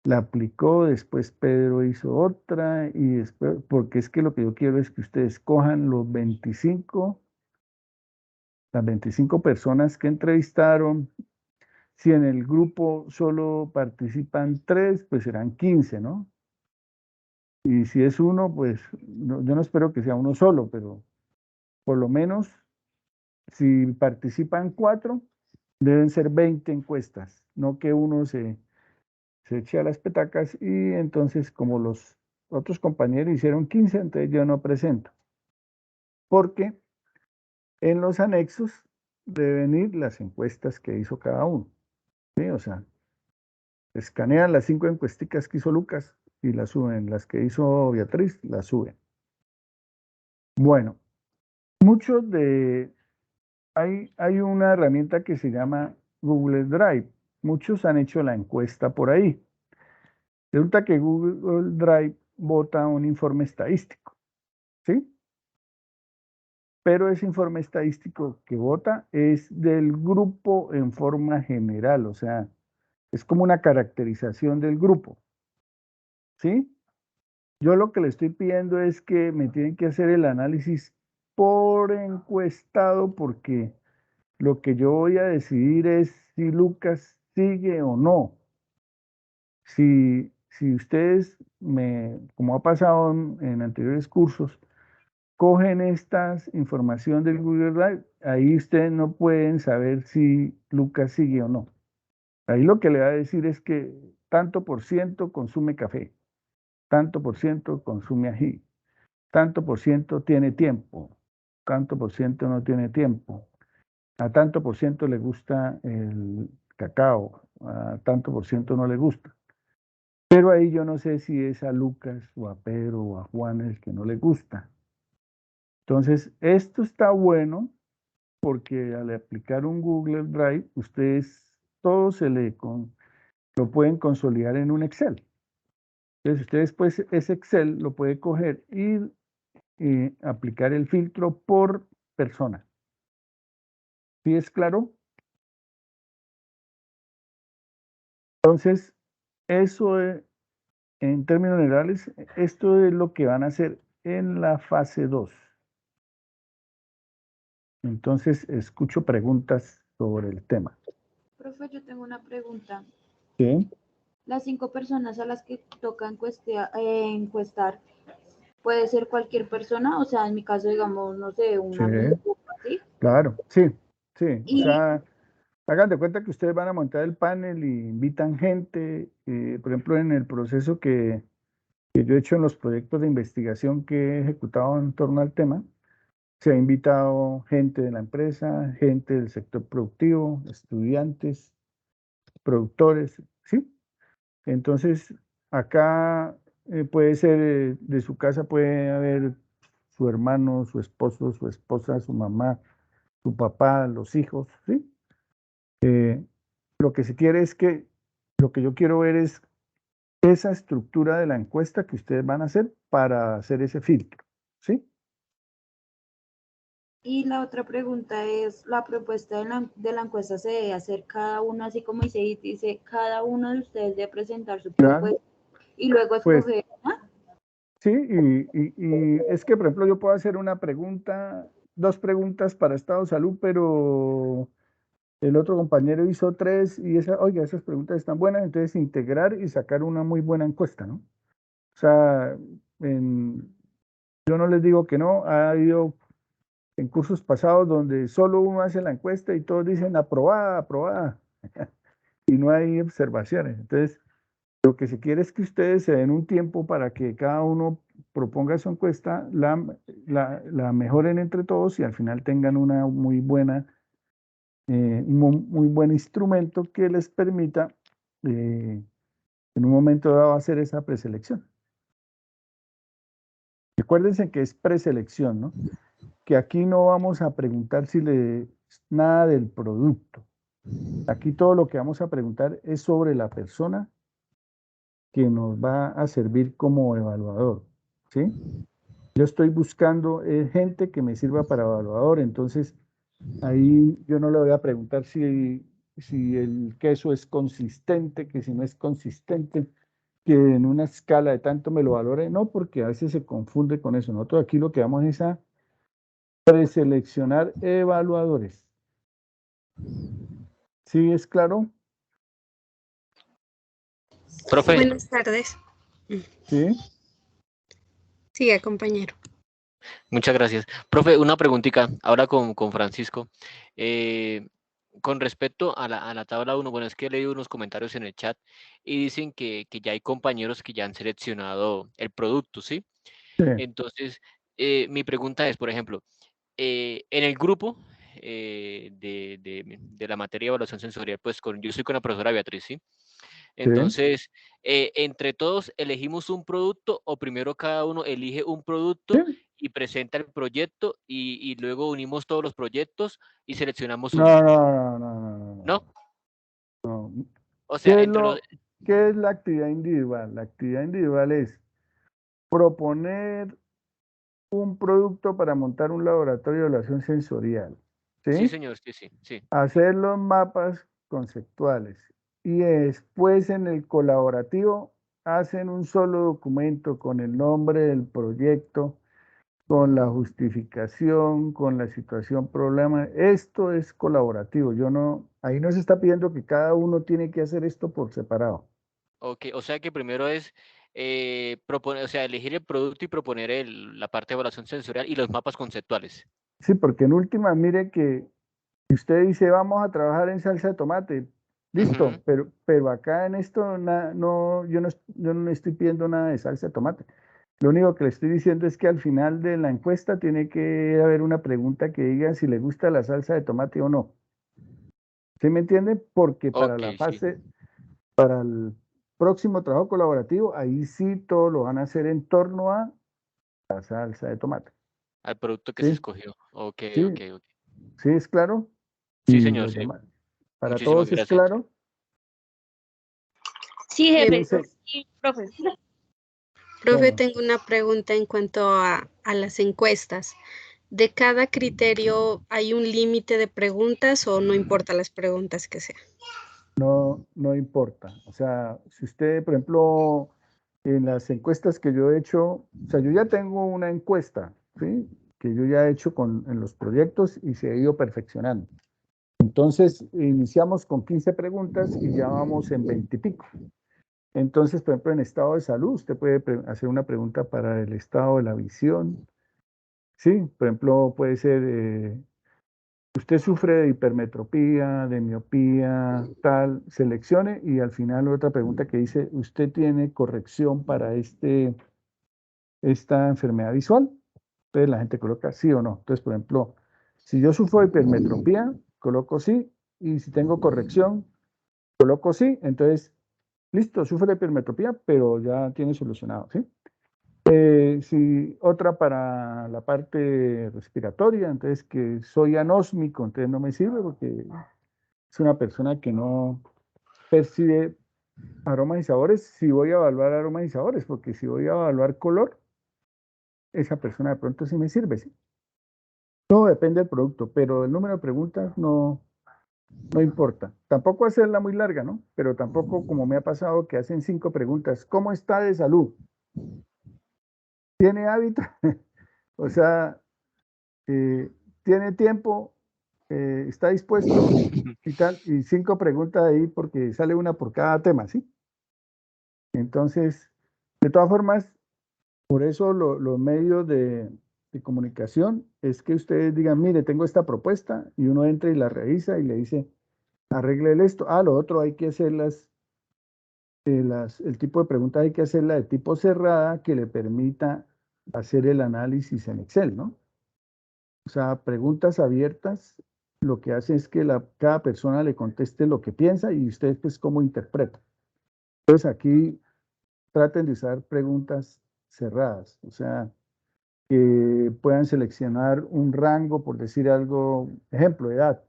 la aplicó, después Pedro hizo otra y después, porque es que lo que yo quiero es que ustedes cojan las 25 personas que entrevistaron. Si en el grupo solo participan 3, pues serán 15, ¿no? Y si es uno, pues yo no espero que sea uno solo, pero por lo menos si participan 4, deben ser 20 encuestas, no que uno se eche a las petacas y entonces como los otros compañeros hicieron 15, entonces yo no presento. Porque en los anexos deben ir las encuestas que hizo cada uno. ¿Sí? O sea, escanean las 5 encuesticas que hizo Lucas y las suben. Las que hizo Beatriz, las suben. Bueno, muchos de... Hay una herramienta que se llama Google Drive. Muchos han hecho la encuesta por ahí. Resulta que Google Drive bota un informe estadístico, ¿sí? Pero ese informe estadístico que bota es del grupo en forma general, o sea, es como una caracterización del grupo, ¿sí? Yo lo que le estoy pidiendo es que me tienen que hacer el análisis por encuestado porque lo que yo voy a decidir es si Lucas sigue o no. Si ustedes, como ha pasado en anteriores cursos, cogen esta información del Google Drive, ahí ustedes no pueden saber si Lucas sigue o no. Ahí lo que le va a decir es que tanto por ciento consume café, tanto por ciento consume ají, tanto por ciento tiene tiempo, tanto por ciento no tiene tiempo, a tanto por ciento le gusta el cacao, a tanto por ciento no le gusta. Pero ahí yo no sé si es a Lucas o a Pedro o a Juan el que no le gusta. Entonces, esto está bueno porque al aplicar un Google Drive, ustedes todo lo pueden consolidar en un Excel. Entonces, ustedes pues ese Excel lo pueden coger y aplicar el filtro por persona. ¿Sí es claro? Entonces, eso en términos generales, esto es lo que van a hacer en la fase 2. Entonces, escucho preguntas sobre el tema. Profe, yo tengo una pregunta. ¿Sí? Las 5 personas a las que toca encuestar, ¿puede ser cualquier persona? O sea, en mi caso, digamos, no sé, un Sí. amigo, ¿sí? Claro, sí, sí. O Y sea, hagan de cuenta que ustedes van a montar el panel y invitan gente. Por ejemplo, en el proceso que yo he hecho en los proyectos de investigación que he ejecutado en torno al tema, se ha invitado gente de la empresa, gente del sector productivo, estudiantes, productores, ¿sí? Entonces, acá puede ser de su casa, puede haber su hermano, su esposo, su esposa, su mamá, su papá, los hijos, ¿sí? Lo que se quiere es que, lo que yo quiero ver es esa estructura de la encuesta que ustedes van a hacer para hacer ese filtro, ¿sí? Y la otra pregunta es, la propuesta de la encuesta se debe hacer cada uno, así como dice, cada uno de ustedes debe presentar su Claro. propuesta y luego Pues escoger una. sí, y es que, por ejemplo, yo puedo hacer una pregunta, 2 preguntas para estado de salud, pero el otro compañero hizo 3 y oiga, esas preguntas están buenas, entonces integrar y sacar una muy buena encuesta, ¿no? O sea, yo no les digo que no, ha habido en cursos pasados donde solo uno hace la encuesta y todos dicen aprobada, aprobada, y no hay observaciones. Entonces, lo que se quiere es que ustedes se den un tiempo para que cada uno proponga su encuesta, la mejoren entre todos y al final tengan una muy buena, muy buen instrumento que les permita en un momento dado hacer esa preselección. Recuérdense que es preselección, ¿no? Que aquí no vamos a preguntar nada del producto. Aquí todo lo que vamos a preguntar es sobre la persona que nos va a servir como evaluador, ¿sí? Yo estoy buscando gente que me sirva para evaluador, entonces ahí yo no le voy a preguntar si el queso es consistente, que si no es consistente, que en una escala de tanto me lo valore, no, porque a veces se confunde con eso. Nosotros aquí lo que vamos es a preseleccionar evaluadores. ¿Sí es claro? Profe, Buenas tardes. Sí. Siga, compañero. muchas gracias. Profe, una preguntita ahora con Francisco. Con respecto a la tabla 1, bueno, es que he leído unos comentarios en el chat y dicen que ya hay compañeros que ya han seleccionado el producto, ¿sí? Sí. Entonces, mi pregunta es, por ejemplo, en el grupo de la materia de evaluación sensorial, pues yo estoy con la profesora Beatriz, ¿sí? Entonces, entre todos elegimos un producto o primero cada uno elige un producto Sí. y presenta el proyecto y luego unimos todos los proyectos y seleccionamos No, uno, no, no, no, no, no, no, ¿no? no. O sea, entre los... ¿Qué es la actividad individual? La actividad individual es proponer un producto para montar un laboratorio de evaluación sensorial, Sí, ¿sí? señor, sí, sí, sí. Hacer los mapas conceptuales y después en el colaborativo hacen un solo documento con el nombre del proyecto, con la justificación, con la situación, problema. Esto es colaborativo. Ahí no se está pidiendo que cada uno tiene que hacer esto por separado. Ok, o sea que primero es proponer, o sea, elegir el producto y proponer la parte de evaluación sensorial y los mapas conceptuales. Sí, porque en última, mire que si usted dice vamos a trabajar en salsa de tomate, listo, Ujú. pero acá en esto yo no estoy pidiendo nada de salsa de tomate. Lo único que le estoy diciendo es que al final de la encuesta tiene que haber una pregunta que diga si le gusta la salsa de tomate o no. ¿Sí me entiende? Porque para Ok, la sí. fase, para el próximo trabajo colaborativo, ahí sí todo lo van a hacer en torno a la salsa de tomate. Al producto que Sí. se escogió. Ok, Sí. ok, ok. ¿Sí es claro? Sí, Y señor, los sí. demás. ¿Para Muchísimas todos es gracias. claro? Sí, jefe. Fíjense, Sí, profe. Profe, bueno, tengo una pregunta en cuanto a las encuestas. ¿De cada criterio hay un límite de preguntas o no importa las preguntas que sean? no importa. O sea, si usted, por ejemplo, en las encuestas que yo he hecho, o sea, yo ya tengo una encuesta, ¿sí? Que yo ya he hecho en los proyectos y se ha ido perfeccionando. Entonces, iniciamos con 15 preguntas y ya vamos en 20 y pico. Entonces, por ejemplo, en estado de salud, usted puede hacer una pregunta para el estado de la visión. Sí, por ejemplo, puede ser, usted sufre de hipermetropía, de miopía, tal, seleccione y al final otra pregunta que dice, ¿usted tiene corrección para esta enfermedad visual? Entonces la gente coloca sí o no. Entonces, por ejemplo, si yo sufro de hipermetropía, coloco sí, y si tengo corrección, coloco sí. Entonces, listo, sufre de hipermetropía, pero ya tiene solucionado, ¿sí? Si otra para la parte respiratoria, entonces que soy anósmico, entonces no me sirve porque es una persona que no percibe aromas y sabores. Si voy a evaluar aromas y sabores, porque si voy a evaluar color, esa persona de pronto sí me sirve, ¿sí? Todo depende del producto, pero el número de preguntas no importa. Tampoco hacerla muy larga, ¿no? Pero tampoco como me ha pasado que hacen 5 preguntas. ¿Cómo está de salud? ¿Tiene hábito? O sea, tiene tiempo, está dispuesto y tal, y 5 preguntas ahí porque sale una por cada tema, ¿sí? Entonces, de todas formas, por eso los medios de comunicación es que ustedes digan, mire, tengo esta propuesta y uno entra y la revisa y le dice, arregle esto. Ah, lo otro hay que hacer el tipo de preguntas hay que hacerla de tipo cerrada que le permita hacer el análisis en Excel, ¿no? O sea, preguntas abiertas, lo que hace es que cada persona le conteste lo que piensa y usted pues cómo interpreta. Entonces aquí traten de usar preguntas cerradas, o sea, que puedan seleccionar un rango, por decir algo, ejemplo, edad.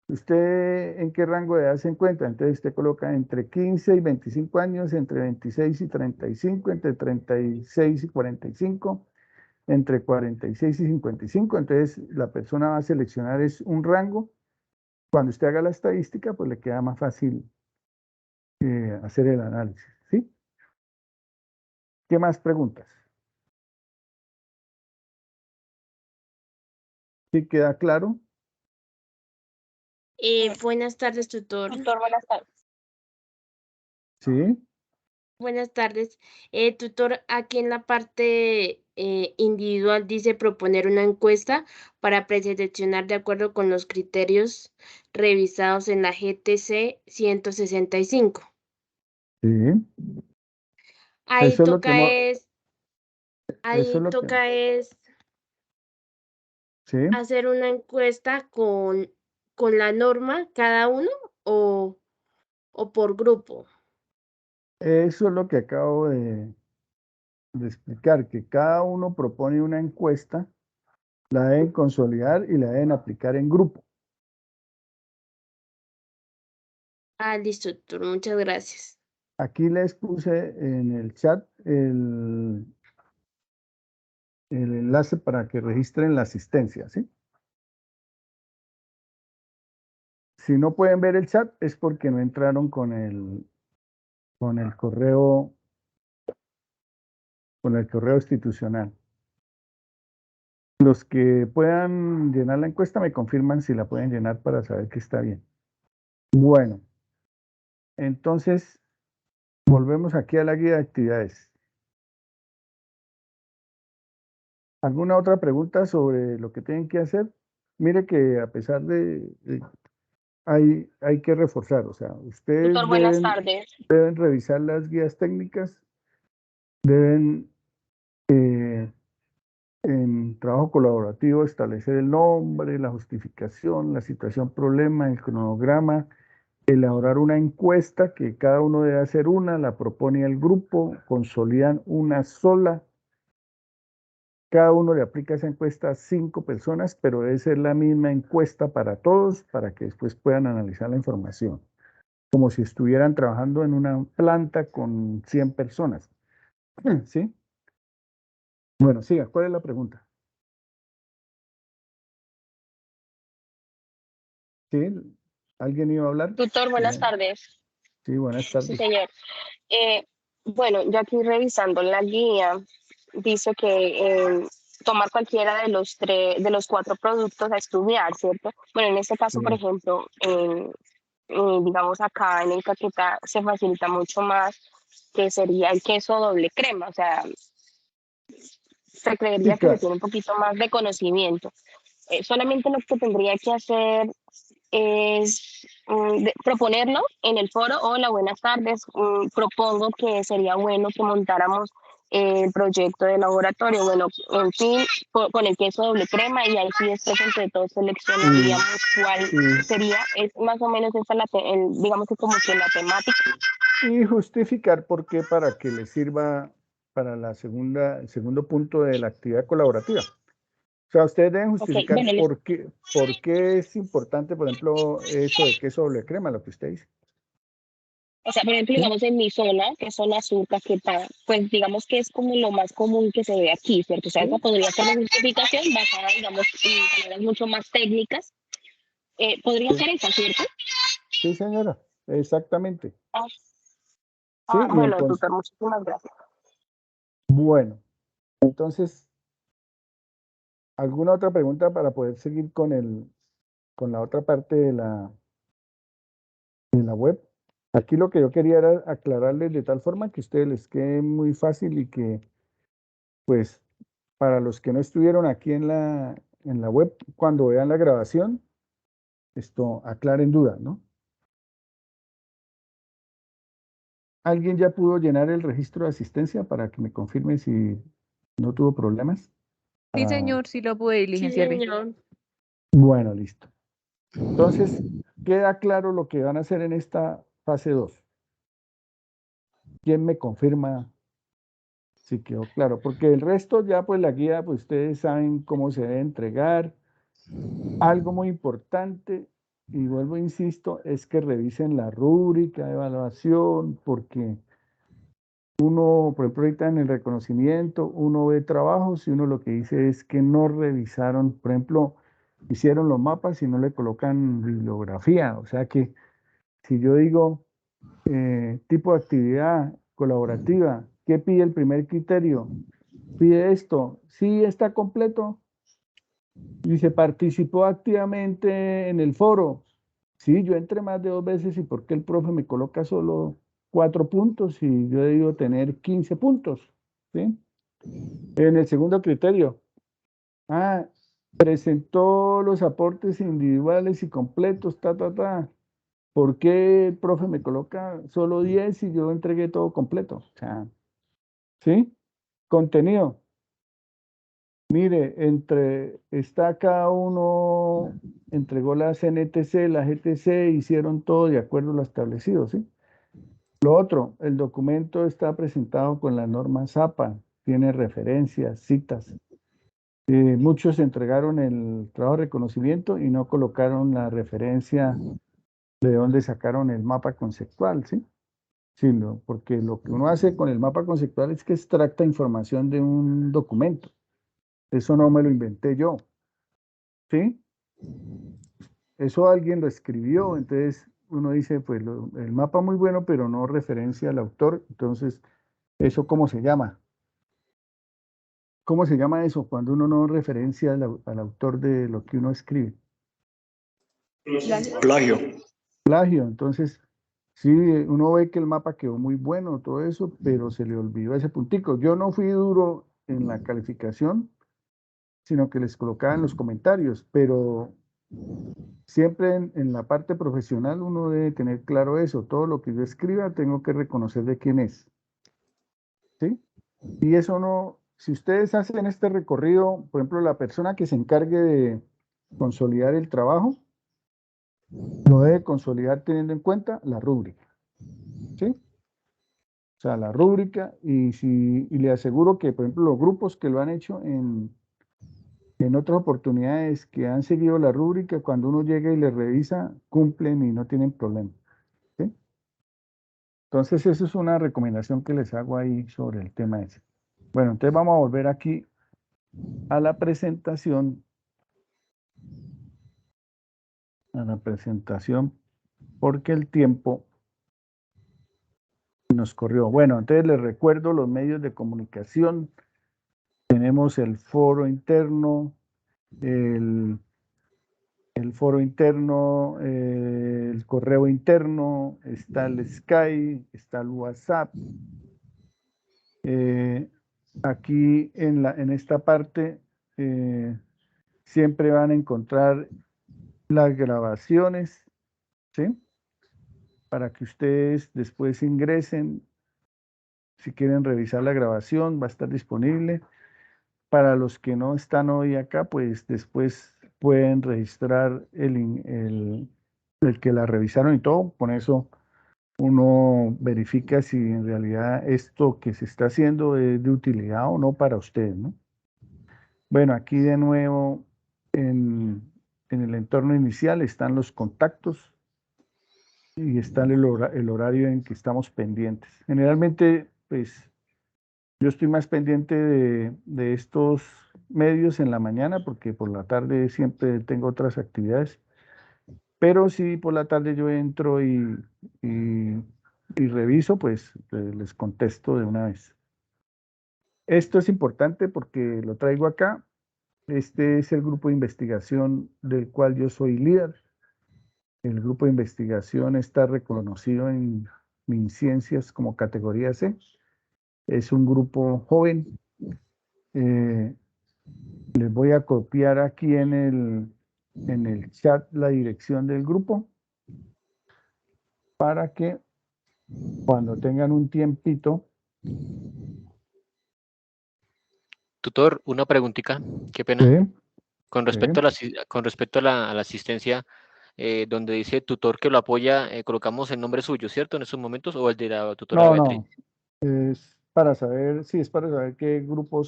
¿Usted en qué rango de edad se encuentra? Entonces usted coloca entre 15 y 25 años, entre 26 y 35, entre 36 y 45, entre 46 y 55. Entonces la persona va a seleccionar es un rango. Cuando usted haga la estadística, pues le queda más fácil hacer el análisis, ¿sí? ¿Qué más preguntas? ¿Sí queda claro? Buenas tardes, tutor. Tutor, buenas tardes. ¿Sí? Buenas tardes. Tutor, aquí en la parte individual dice proponer una encuesta para preseleccionar de acuerdo con los criterios revisados en la GTC 165. Sí. Ahí Eso es lo que toca hemos, es, eso ahí es lo que, toca es sí. hacer una encuesta con la norma cada uno o por grupo. Eso es lo que acabo de explicar, que cada uno propone una encuesta, la deben consolidar y la deben aplicar en grupo. Ah, listo, tutor, muchas gracias. Aquí les puse en el chat el enlace para que registren la asistencia, ¿sí? Si no pueden ver el chat es porque no entraron con el correo institucional. Los que puedan llenar la encuesta me confirman si la pueden llenar para saber que está bien. Bueno, entonces volvemos aquí a la guía de actividades. ¿Alguna otra pregunta sobre lo que tienen que hacer? Mire que a pesar hay que reforzar, o sea, ustedes Tutor, buenas tardes. deben revisar las guías técnicas, deben en trabajo colaborativo establecer el nombre, la justificación, la situación, problema, el cronograma elaborar una encuesta que cada uno debe hacer una, la propone el grupo, consolidan una sola. Cada uno le aplica esa encuesta a 5 personas, pero debe ser la misma encuesta para todos para que después puedan analizar la información, como si estuvieran trabajando en una planta con 100 personas. ¿Sí? Bueno, siga, ¿cuál es la pregunta? ¿Sí? ¿Alguien iba a hablar? Tutor, buenas tardes. Sí, buenas Sí, tardes. señor. Bueno, yo aquí revisando la guía, dice que tomar cualquiera de los 4 productos a estudiar, ¿cierto? Bueno, en este caso, por Sí. ejemplo, digamos acá en el Caquetá se facilita mucho más, que sería el queso doble crema, o sea, se creería Sí, que se claro. tiene un poquito más de conocimiento. Solamente lo que tendría que hacer es proponerlo en el foro. Hola, buenas tardes. Propongo que sería bueno que montáramos el proyecto de laboratorio. Bueno, en fin, con el queso doble crema y ahí sí después entre todos seleccionaríamos cuál Sí. sería. Es más o menos esta digamos que como que la temática. Y justificar por qué para que le sirva para el segundo punto de la actividad colaborativa. O sea, ustedes deben Ok, justificar bueno, por qué es importante, por ejemplo, eso de queso doble crema, lo que usted dice. o sea, por ejemplo, ¿Sí? digamos en mi zona, que es zona sur, Caquetá, pues digamos que es como lo más común que se ve aquí, ¿cierto? O sea, esa podría ser la justificación basada, digamos, en palabras mucho más técnicas. Podría Sí, ser esa, ¿cierto? sí, señora, exactamente. Ah, Sí, y bueno, entonces, tutor, muchísimas gracias. bueno, entonces, ¿alguna otra pregunta para poder seguir con la otra parte de la web? Aquí lo que yo quería era aclararles de tal forma que a ustedes les quede muy fácil y que, pues, para los que no estuvieron aquí en la web, cuando vean la grabación, esto aclaren dudas, ¿no? ¿Alguien ya pudo llenar el registro de asistencia para que me confirme si no tuvo problemas? Sí, Para- señor, sí lo pude Sí, diligenciar bien. señor. Bueno, listo. Entonces, queda claro lo que van a hacer en esta fase 2. ¿Quién me confirma si quedó claro? Porque el resto ya, pues la guía, pues ustedes saben cómo se debe entregar. Algo muy importante, y vuelvo, insisto, es que revisen la rúbrica de evaluación, porque uno, por ejemplo, ahorita en el reconocimiento, uno ve trabajos y uno lo que dice es que no revisaron, por ejemplo, hicieron los mapas y no le colocan bibliografía. O sea que si yo digo tipo de actividad colaborativa, ¿qué pide el primer criterio? Pide esto, sí está completo. Dice, participó activamente en el foro. Sí, yo entré más de 2 veces y ¿por qué el profe me coloca solo 4 puntos y yo he debido tener 15 puntos? ¿Sí? En el segundo criterio, presentó los aportes individuales y completos, ¿Por qué el profe me coloca solo 10 y yo entregué todo completo? O sea, ¿sí? Contenido. Mire, está cada uno, entregó la CNTC, la GTC, hicieron todo de acuerdo a lo establecido, ¿sí? Lo otro, el documento está presentado con la norma ZAPA, tiene referencias, citas. Muchos entregaron el trabajo de reconocimiento y no colocaron la referencia de dónde sacaron el mapa conceptual, ¿sí? Sino porque lo que uno hace con el mapa conceptual es que extracta información de un documento. Eso no me lo inventé yo, ¿sí? Eso alguien lo escribió, entonces uno dice, pues el mapa muy bueno, pero no referencia al autor, entonces, ¿eso cómo se llama? ¿Cómo se llama eso cuando uno no referencia al autor de lo que uno escribe? Plagio. Plagio. Entonces, sí, uno ve que el mapa quedó muy bueno, todo eso, pero se le olvidó ese puntico. Yo no fui duro en la calificación, sino que les colocaba en los comentarios, pero siempre en la parte profesional uno debe tener claro eso. Todo lo que yo escriba tengo que reconocer de quién es, ¿sí? Y eso no, si ustedes hacen este recorrido, por ejemplo, la persona que se encargue de consolidar el trabajo, lo debe consolidar teniendo en cuenta la rúbrica. ¿Sí? O sea, la rúbrica, y le aseguro que, por ejemplo, los grupos que lo han hecho en otras oportunidades que han seguido la rúbrica, cuando uno llega y les revisa, cumplen y no tienen problema. ¿Sí? Entonces, eso es una recomendación que les hago ahí sobre el tema ese. Bueno, entonces vamos a volver aquí a la presentación. Porque el tiempo nos corrió. Bueno, entonces les recuerdo los medios de comunicación. Tenemos el foro interno, el foro interno, el correo interno, está el Skype, está el WhatsApp. Aquí en esta parte siempre van a encontrar las grabaciones, ¿sí? Para que ustedes después ingresen. Si quieren revisar la grabación, va a estar disponible. Para los que no están hoy acá, pues después pueden registrar el que la revisaron y todo. Con eso uno verifica si en realidad esto que se está haciendo es de utilidad o no para ustedes, ¿no? Bueno, aquí de nuevo en el entorno inicial están los contactos y está el horario en que estamos pendientes. Generalmente, pues, yo estoy más pendiente de estos medios en la mañana porque por la tarde siempre tengo otras actividades. Pero si por la tarde yo entro y reviso, pues les contesto de una vez. Esto es importante porque lo traigo acá. Este es el grupo de investigación del cual yo soy líder. El grupo de investigación está reconocido en MinCiencias como categoría C. Es un grupo joven. Les voy a copiar aquí en el chat la dirección del grupo para que cuando tengan un tiempito. Tutor, una preguntita, qué pena. Sí, Con respecto a la asistencia, donde dice tutor que lo apoya, colocamos el nombre suyo, ¿cierto? En estos momentos, o el de la tutora Beatriz. No, es para saber, sí, es para saber qué grupo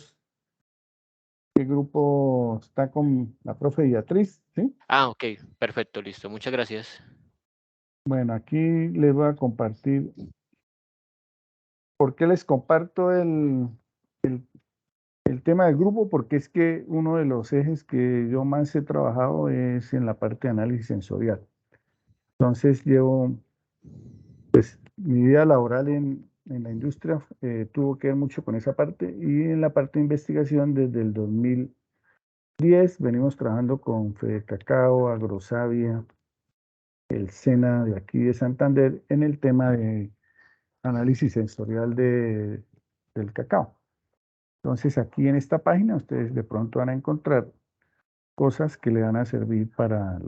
está con la profe Beatriz, ¿sí? Ah, ok, perfecto, listo, muchas gracias. Bueno, aquí les voy a compartir. ¿Por qué les comparto el tema del grupo? Porque es que uno de los ejes que yo más he trabajado es en la parte de análisis sensorial. Entonces llevo, pues mi vida laboral en la industria tuvo que ver mucho con esa parte, y en la parte de investigación desde el 2010 venimos trabajando con Fede Cacao, Agrosavia, el SENA de aquí de Santander en el tema de análisis sensorial del cacao. Entonces aquí en esta página ustedes de pronto van a encontrar cosas que le van a servir para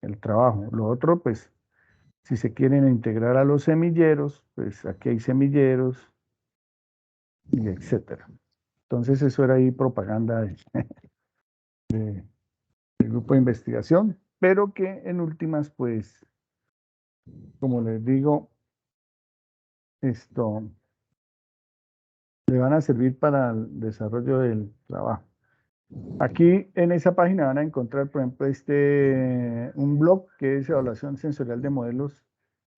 el trabajo. Lo otro, pues, si se quieren integrar a los semilleros, pues aquí hay semilleros y etcétera. Entonces eso era ahí propaganda del grupo de investigación, pero que en últimas, pues, como les digo, esto le van a servir para el desarrollo del trabajo. Aquí en esa página van a encontrar, por ejemplo, un blog que es evaluación sensorial de modelos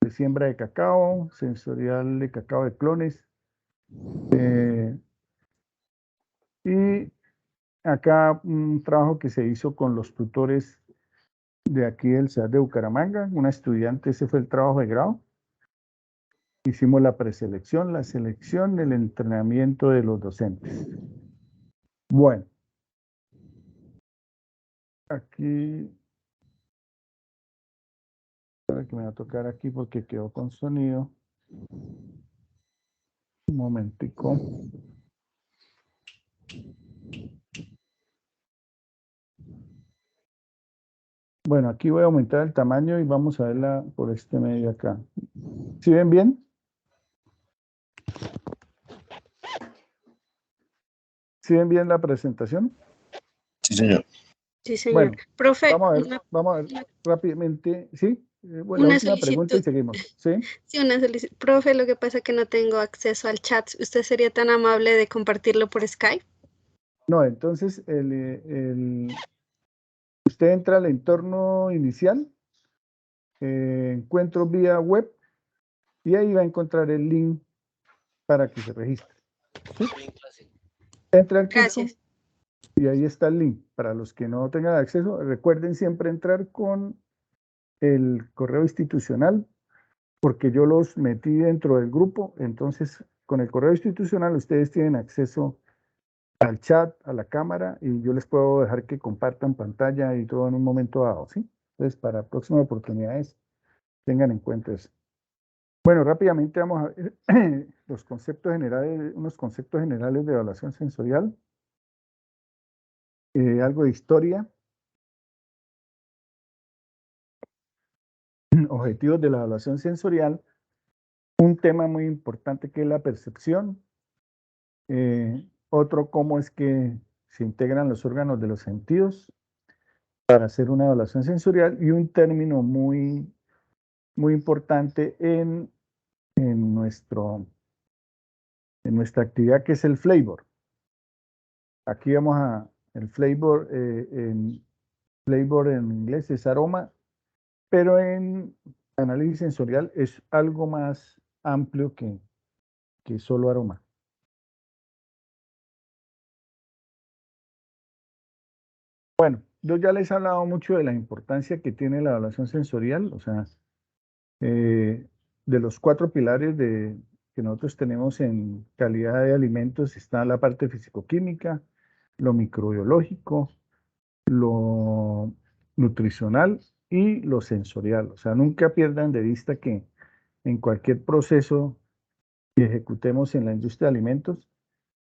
de siembra de cacao, sensorial de cacao de clones. Y acá un trabajo que se hizo con los tutores de aquí del CEAD de Bucaramanga, una estudiante, ese fue el trabajo de grado. Hicimos la preselección, la selección, el entrenamiento de los docentes. Bueno, aquí, espera que me va a tocar aquí porque quedó con sonido. Un momentico. Bueno, aquí voy a aumentar el tamaño y vamos a verla por este medio acá. ¿Sí ven bien? ¿Sí ven bien la presentación? Sí, señor. Sí, señor. Bueno, Profe, vamos a ver rápidamente, ¿sí? Bueno, la una última pregunta y solicitud. seguimos, ¿sí? Sí, una solicitud. Profe, lo que pasa es que no tengo acceso al chat. ¿Usted sería tan amable de compartirlo por Skype? No, entonces usted entra al entorno inicial, encuentro vía web y ahí va a encontrar el link para que se registre. ¿Sí? Entra al curso Gracias. y ahí está el link. Para los que no tengan acceso, recuerden siempre entrar con el correo institucional, porque yo los metí dentro del grupo, entonces con el correo institucional ustedes tienen acceso al chat, a la cámara, y yo les puedo dejar que compartan pantalla y todo en un momento dado, ¿sí? Entonces, para próximas oportunidades, tengan en cuenta eso. Bueno, rápidamente vamos a ver los conceptos generales, unos conceptos generales de evaluación sensorial, algo de historia, objetivos de la evaluación sensorial, un tema muy importante que es la percepción, otro cómo es que se integran los órganos de los sentidos para hacer una evaluación sensorial y un término muy importante en nuestra actividad, que es el flavor. Aquí vamos el flavor, flavor en inglés es aroma, pero en análisis sensorial es algo más amplio que solo aroma. Bueno, yo ya les he hablado mucho de la importancia que tiene la evaluación sensorial, o sea, de los 4 pilares que nosotros tenemos en calidad de alimentos está la parte fisicoquímica, lo microbiológico, lo nutricional y lo sensorial. O sea, nunca pierdan de vista que en cualquier proceso que ejecutemos en la industria de alimentos,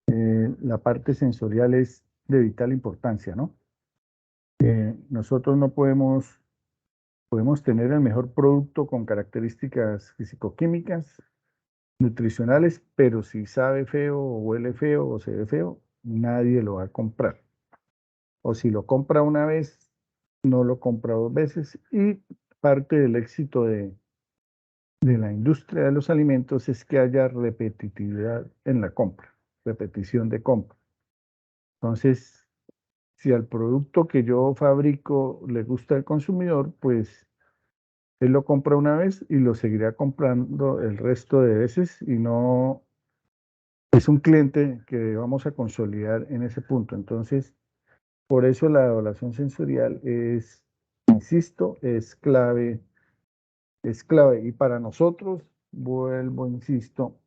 la parte sensorial es de vital importancia, ¿no? Nosotros no podemos tener el mejor producto con características fisicoquímicas, nutricionales, pero si sabe feo o huele feo o se ve feo, nadie lo va a comprar. O si lo compra una vez, no lo compra 2 veces. Y parte del éxito de la industria de los alimentos es que haya repetitividad en la compra, repetición de compra. Entonces, si al producto que yo fabrico le gusta al consumidor, pues él lo compra una vez y lo seguirá comprando el resto de veces y no es un cliente que vamos a consolidar en ese punto. Entonces, por eso la evaluación sensorial es, insisto, es clave. Es clave. Y para nosotros, vuelvo, insisto,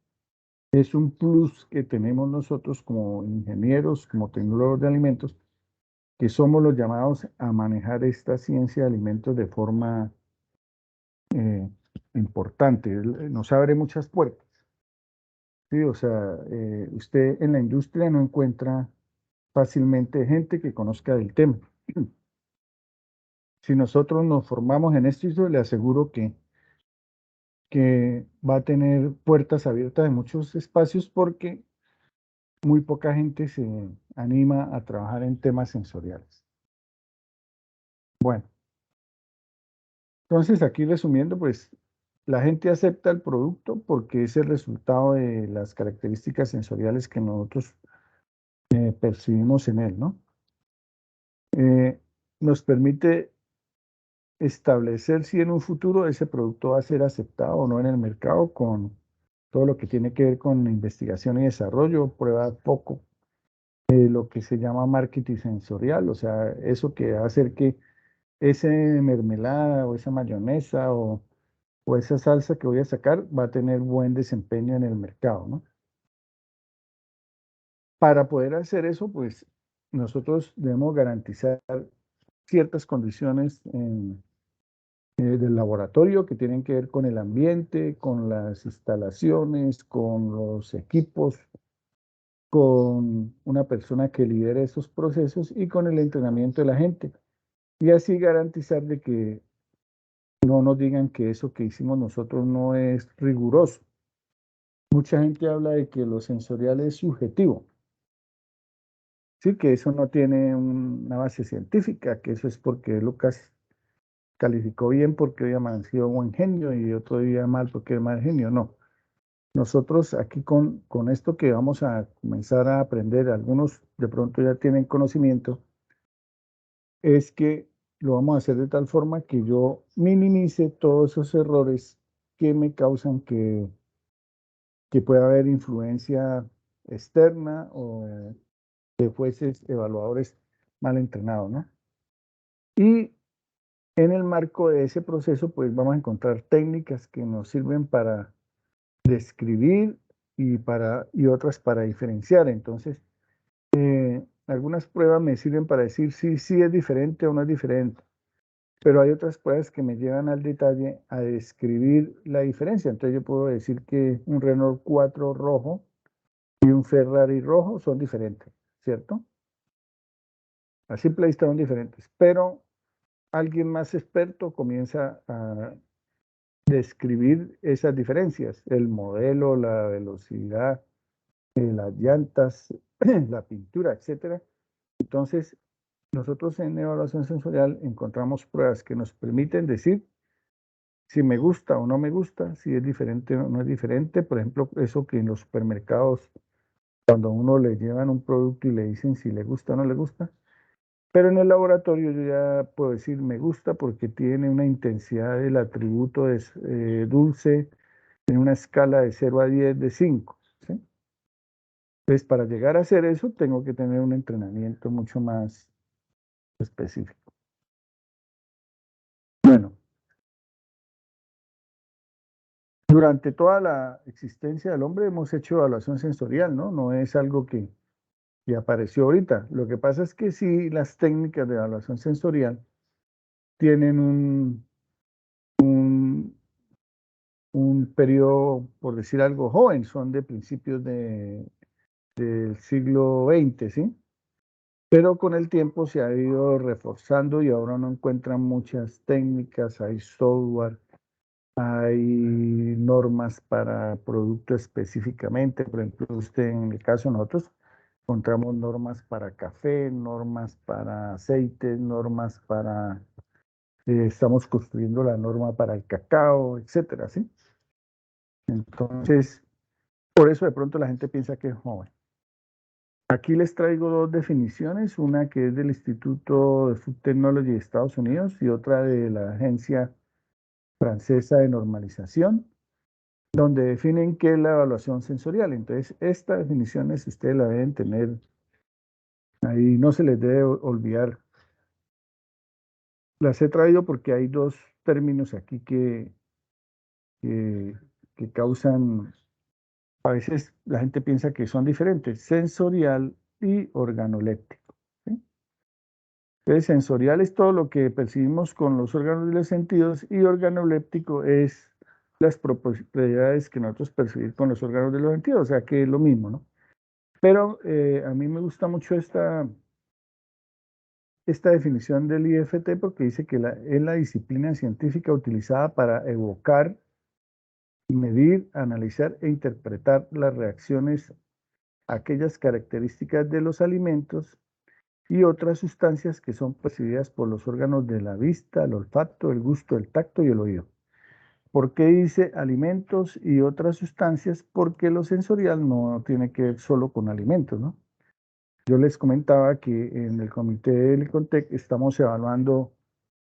es un plus que tenemos nosotros como ingenieros, como tecnólogos de alimentos, que somos los llamados a manejar esta ciencia de alimentos de forma importante. Nos abre muchas puertas. Sí, o sea, usted en la industria no encuentra fácilmente gente que conozca del tema. Si nosotros nos formamos en esto, yo le aseguro que va a tener puertas abiertas en muchos espacios porque muy poca gente se anima a trabajar en temas sensoriales. Bueno, entonces aquí resumiendo, pues la gente acepta el producto porque es el resultado de las características sensoriales que nosotros percibimos en él, ¿no? Nos permite establecer si en un futuro ese producto va a ser aceptado o no en el mercado con todo lo que tiene que ver con investigación y desarrollo, prueba poco, lo que se llama marketing sensorial, o sea, eso que va a hacer que esa mermelada o esa mayonesa o esa salsa que voy a sacar va a tener buen desempeño en el mercado, ¿no? Para poder hacer eso, pues nosotros debemos garantizar ciertas condiciones del laboratorio que tienen que ver con el ambiente, con las instalaciones, con los equipos, con una persona que lidere esos procesos y con el entrenamiento de la gente. Y así garantizar de que no nos digan que eso que hicimos nosotros no es riguroso. Mucha gente habla de que lo sensorial es subjetivo. Sí, que eso no tiene una base científica, que eso es porque Lucas calificó bien porque hoy amaneció buen genio y otro día mal porque es mal genio. No. Nosotros aquí con esto que vamos a comenzar a aprender, algunos de pronto ya tienen conocimiento, es que lo vamos a hacer de tal forma que yo minimice todos esos errores que me causan que pueda haber influencia externa o de jueces evaluadores mal entrenados, ¿no? Y en el marco de ese proceso, pues vamos a encontrar técnicas que nos sirven para describir y otras para diferenciar. Entonces, algunas pruebas me sirven para decir si sí es diferente o no es diferente, pero hay otras pruebas que me llevan al detalle a describir la diferencia. Entonces, yo puedo decir que un Renault 4 rojo y un Ferrari rojo son diferentes, ¿cierto? A simple vista son diferentes, pero alguien más experto comienza a describir esas diferencias, el modelo, la velocidad, las llantas, la pintura, etcétera. Entonces, nosotros en evaluación sensorial encontramos pruebas que nos permiten decir si me gusta o no me gusta, si es diferente o no es diferente. Por ejemplo, eso que en los supermercados, cuando a uno le llevan un producto y le dicen si le gusta o no le gusta. Pero en el laboratorio yo ya puedo decir me gusta porque tiene una intensidad del atributo dulce en una escala de 0 a 10 de 5. ¿Sí? Entonces, para llegar a hacer eso, tengo que tener un entrenamiento mucho más específico. Bueno, durante toda la existencia del hombre hemos hecho evaluación sensorial, ¿no? No es algo que apareció ahorita. Lo que pasa es que sí, las técnicas de evaluación sensorial tienen un periodo, por decir algo, joven, son de principios del siglo XX, ¿sí? Pero con el tiempo se ha ido reforzando y ahora uno encuentra muchas técnicas, hay software, hay normas para producto específicamente. Por ejemplo, usted en el caso de nosotros encontramos normas para café, normas para aceites, normas para, estamos construyendo la norma para el cacao, etcétera, ¿sí? Entonces, por eso de pronto la gente piensa que es joven. Aquí les traigo dos definiciones, una que es del Instituto de Food Technology de Estados Unidos y otra de la Agencia Francesa de Normalización, donde definen qué es la evaluación sensorial. Entonces, estas definiciones ustedes la deben tener ahí, no se les debe olvidar. Las he traído porque hay dos términos aquí que causan, a veces la gente piensa que son diferentes, sensorial y organoléptico. ¿Sí? Entonces, sensorial es todo lo que percibimos con los órganos de los sentidos y organoléptico es las propiedades que nosotros percibimos con los órganos de los sentidos, o sea que es lo mismo, ¿no? Pero a mí me gusta mucho esta definición del IFT porque dice que es la disciplina científica utilizada para evocar, medir, analizar e interpretar las reacciones a aquellas características de los alimentos y otras sustancias que son percibidas por los órganos de la vista, el olfato, el gusto, el tacto y el oído. ¿Por qué dice alimentos y otras sustancias? Porque lo sensorial no tiene que ver solo con alimentos, ¿no? Yo les comentaba que en el comité del ICONTEC estamos evaluando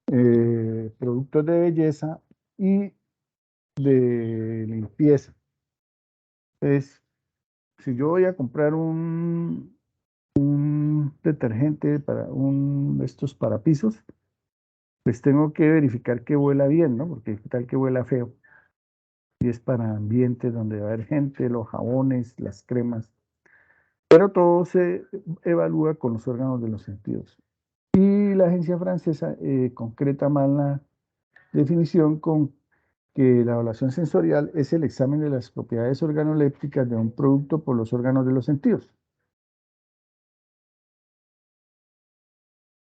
productos de belleza y de limpieza. Entonces, si yo voy a comprar un detergente para estos para pisos, pues tengo que verificar que huela bien, ¿no? Porque tal que huela feo. Y es para ambientes donde va a haber gente, los jabones, las cremas. Pero todo se evalúa con los órganos de los sentidos. Y la agencia francesa concreta más la definición con que la evaluación sensorial es el examen de las propiedades organolépticas de un producto por los órganos de los sentidos.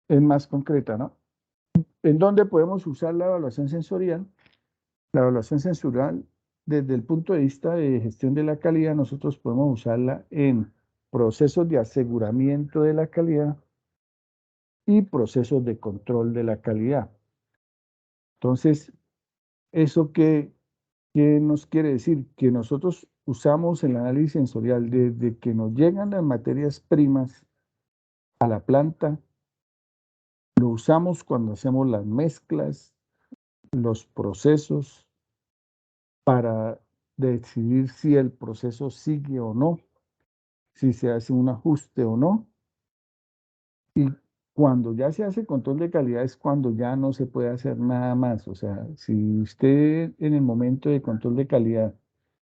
Es más concreta, ¿no? ¿En dónde podemos usar la evaluación sensorial? La evaluación sensorial, desde el punto de vista de gestión de la calidad, nosotros podemos usarla en procesos de aseguramiento de la calidad y procesos de control de la calidad. Entonces, ¿eso qué nos quiere decir? Que nosotros usamos el análisis sensorial desde que nos llegan las materias primas a la planta, lo usamos cuando hacemos las mezclas, los procesos, para decidir si el proceso sigue o no, si se hace un ajuste o no. Y cuando ya se hace control de calidad es cuando ya no se puede hacer nada más. O sea, si usted en el momento de control de calidad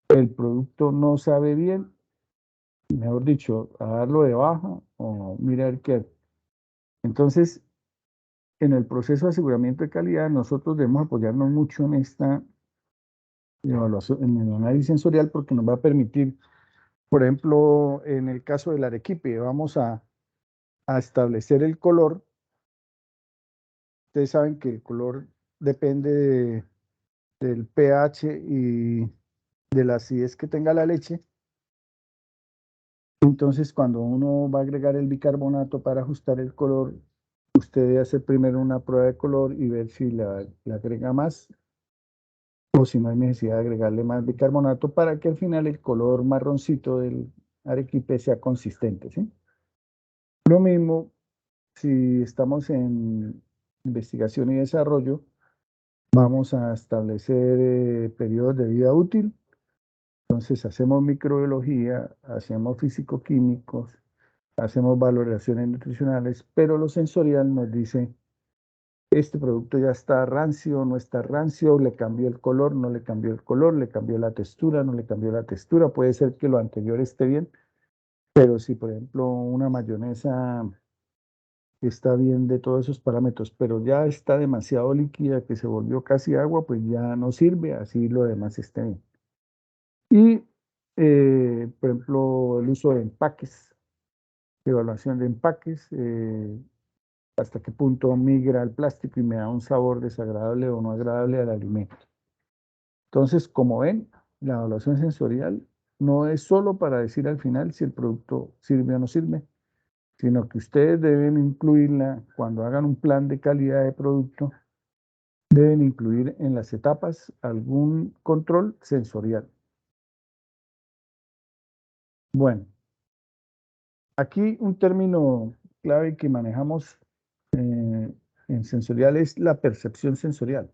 el producto no sabe bien, mejor dicho, a darlo de baja o mirar qué. Entonces, en el proceso de aseguramiento de calidad, nosotros debemos apoyarnos mucho en esta evaluación, en el análisis sensorial, porque nos va a permitir, por ejemplo, en el caso del arequipe, vamos a establecer el color. Ustedes saben que el color depende del pH y de la acidez que tenga la leche. Entonces, cuando uno va a agregar el bicarbonato para ajustar el color, usted debe hacer primero una prueba de color y ver si le agrega más o si no hay necesidad de agregarle más bicarbonato para que al final el color marroncito del arequipe sea consistente, ¿sí? Lo mismo si estamos en investigación y desarrollo, vamos a establecer periodos de vida útil. Entonces hacemos microbiología, hacemos físico-químicos, hacemos valoraciones nutricionales, pero lo sensorial nos dice, este producto ya está rancio, no está rancio, le cambió el color, no le cambió el color, le cambió la textura, no le cambió la textura. Puede ser que lo anterior esté bien, pero si por ejemplo una mayonesa está bien de todos esos parámetros, pero ya está demasiado líquida que se volvió casi agua, pues ya no sirve, así lo demás esté bien. Y, por ejemplo, el uso de empaques, evaluación de empaques, hasta qué punto migra el plástico y me da un sabor desagradable o no agradable al alimento. Entonces, como ven, la evaluación sensorial no es solo para decir al final si el producto sirve o no sirve, sino que ustedes deben incluirla cuando hagan un plan de calidad de producto, deben incluir en las etapas algún control sensorial. Bueno, aquí un término clave que manejamos en sensorial es la percepción sensorial.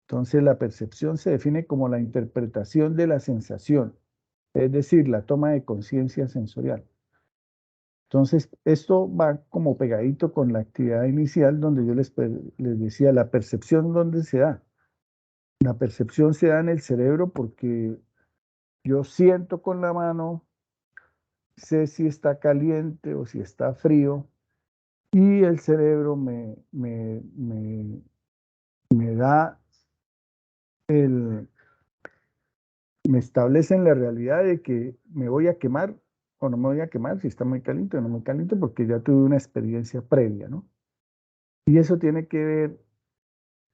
Entonces, la percepción se define como la interpretación de la sensación, es decir, la toma de conciencia sensorial. Entonces, esto va como pegadito con la actividad inicial donde yo les decía la percepción, ¿dónde se da? La percepción se da en el cerebro porque yo siento con la mano, sé si está caliente o si está frío, y el cerebro me da me establece en la realidad de que me voy a quemar o no me voy a quemar, si está muy caliente o no muy caliente, porque ya tuve una experiencia previa, ¿no? Y eso tiene que ver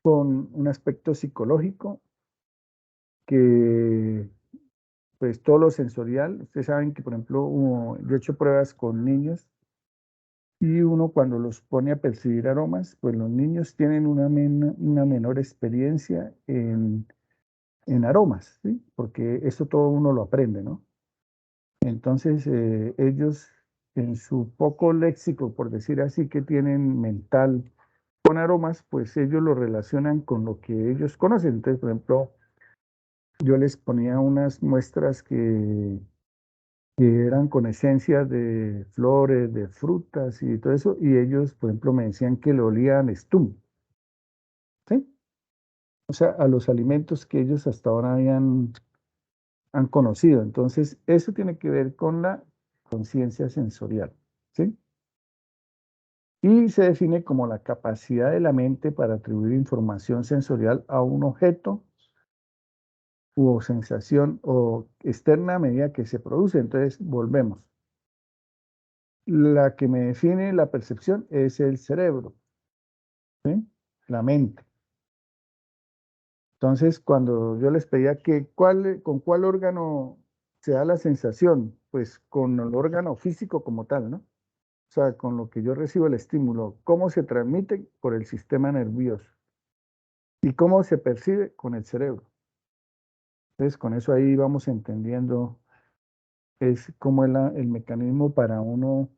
con un aspecto psicológico que, pues, todo lo sensorial. Ustedes saben que, por ejemplo, yo he hecho pruebas con niños y uno cuando los pone a percibir aromas, pues los niños tienen una menor experiencia en aromas, ¿sí? Porque eso todo uno lo aprende, ¿no? Entonces, ellos en su poco léxico, por decir así, que tienen mental con aromas, pues ellos lo relacionan con lo que ellos conocen. Entonces, por ejemplo, yo les ponía unas muestras que eran con esencias de flores, de frutas y todo eso, y ellos, por ejemplo, me decían que le olían estum, ¿sí? O sea, a los alimentos que ellos hasta ahora han conocido. Entonces, eso tiene que ver con la conciencia sensorial, ¿sí? Y se define como la capacidad de la mente para atribuir información sensorial a un objeto u sensación o externa a medida que se produce. Entonces, volvemos. La que me define la percepción es el cerebro, ¿sí? La mente. Entonces, cuando yo les pedía que con cuál órgano se da la sensación? Pues con el órgano físico como tal, ¿no? O sea, con lo que yo recibo el estímulo, cómo se transmite por el sistema nervioso y cómo se percibe con el cerebro. Entonces, con eso ahí vamos entendiendo es cómo es el mecanismo para uno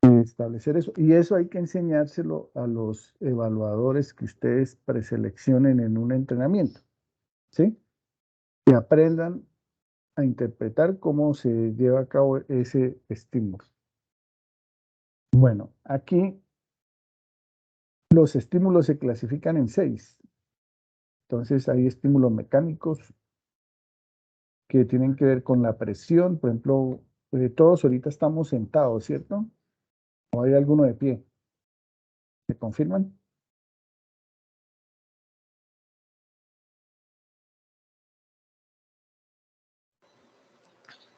establecer eso. Y eso hay que enseñárselo a los evaluadores que ustedes preseleccionen en un entrenamiento, ¿sí? Que aprendan a interpretar cómo se lleva a cabo ese estímulo. Bueno, aquí los estímulos se clasifican en 6. Entonces hay estímulos mecánicos que tienen que ver con la presión. Por ejemplo, todos ahorita estamos sentados, ¿cierto? ¿O hay alguno de pie? ¿Me confirman?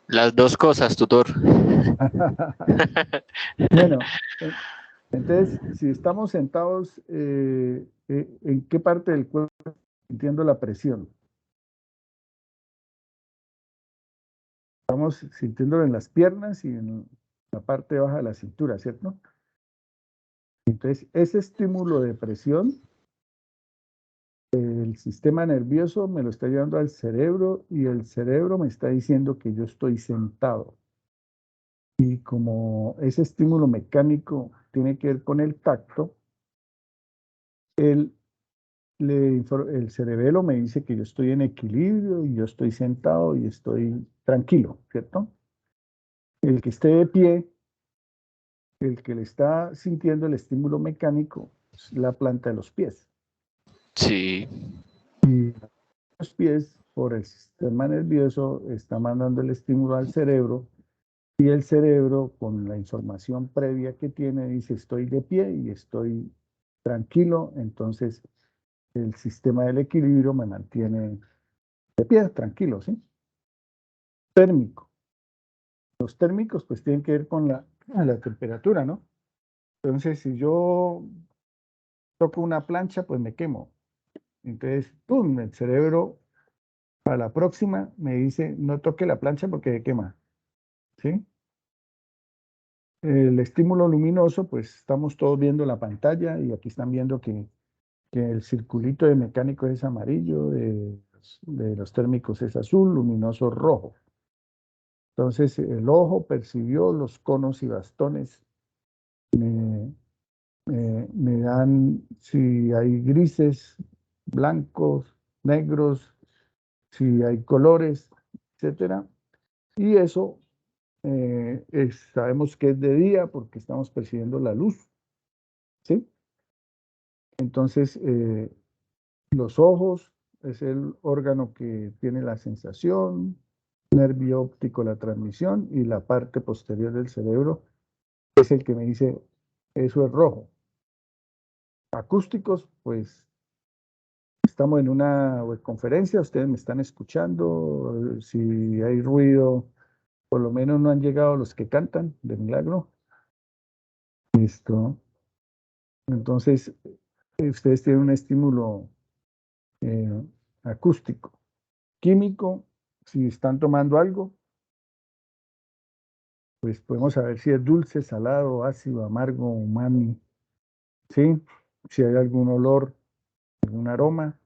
Las dos cosas, tutor. Bueno, entonces, si estamos sentados, ¿en qué parte del cuerpo sintiendo la presión? Estamos sintiéndolo en las piernas y en la parte baja de la cintura, ¿cierto? Entonces, ese estímulo de presión, el sistema nervioso me lo está llevando al cerebro y el cerebro me está diciendo que yo estoy sentado. Y como ese estímulo mecánico tiene que ver con el tacto, el cerebelo me dice que yo estoy en equilibrio y yo estoy sentado y estoy tranquilo, ¿cierto? El que esté de pie, el que le está sintiendo el estímulo mecánico, es la planta de los pies. Sí. Y los pies, por el sistema nervioso, está mandando el estímulo al cerebro y el cerebro, con la información previa que tiene, dice estoy de pie y estoy tranquilo, entonces el sistema del equilibrio me mantiene de pie, tranquilo, ¿sí? Térmico. Los térmicos pues tienen que ver con la temperatura, ¿no? Entonces, si yo toco una plancha, pues me quemo. Entonces, ¡pum!, el cerebro a la próxima me dice, no toque la plancha porque se quema, ¿sí? El estímulo luminoso, pues estamos todos viendo la pantalla y aquí están viendo que el circulito de mecánico es amarillo, de los térmicos es azul, luminoso rojo. Entonces, el ojo percibió los conos y bastones. Me dan si hay grises, blancos, negros, si hay colores, etcétera. Y eso sabemos que es de día porque estamos percibiendo la luz, ¿sí? Entonces, los ojos es el órgano que tiene la sensación, nervio óptico la transmisión y la parte posterior del cerebro es el que me dice eso es rojo. Acústicos, pues estamos en una conferencia, ustedes me están escuchando, si hay ruido, por lo menos no han llegado los que cantan, de milagro. Listo. Entonces, ustedes tienen un estímulo acústico. Químico, si están tomando algo, pues podemos saber si es dulce, salado, ácido, amargo, umami, ¿sí? Si hay algún olor, algún aroma.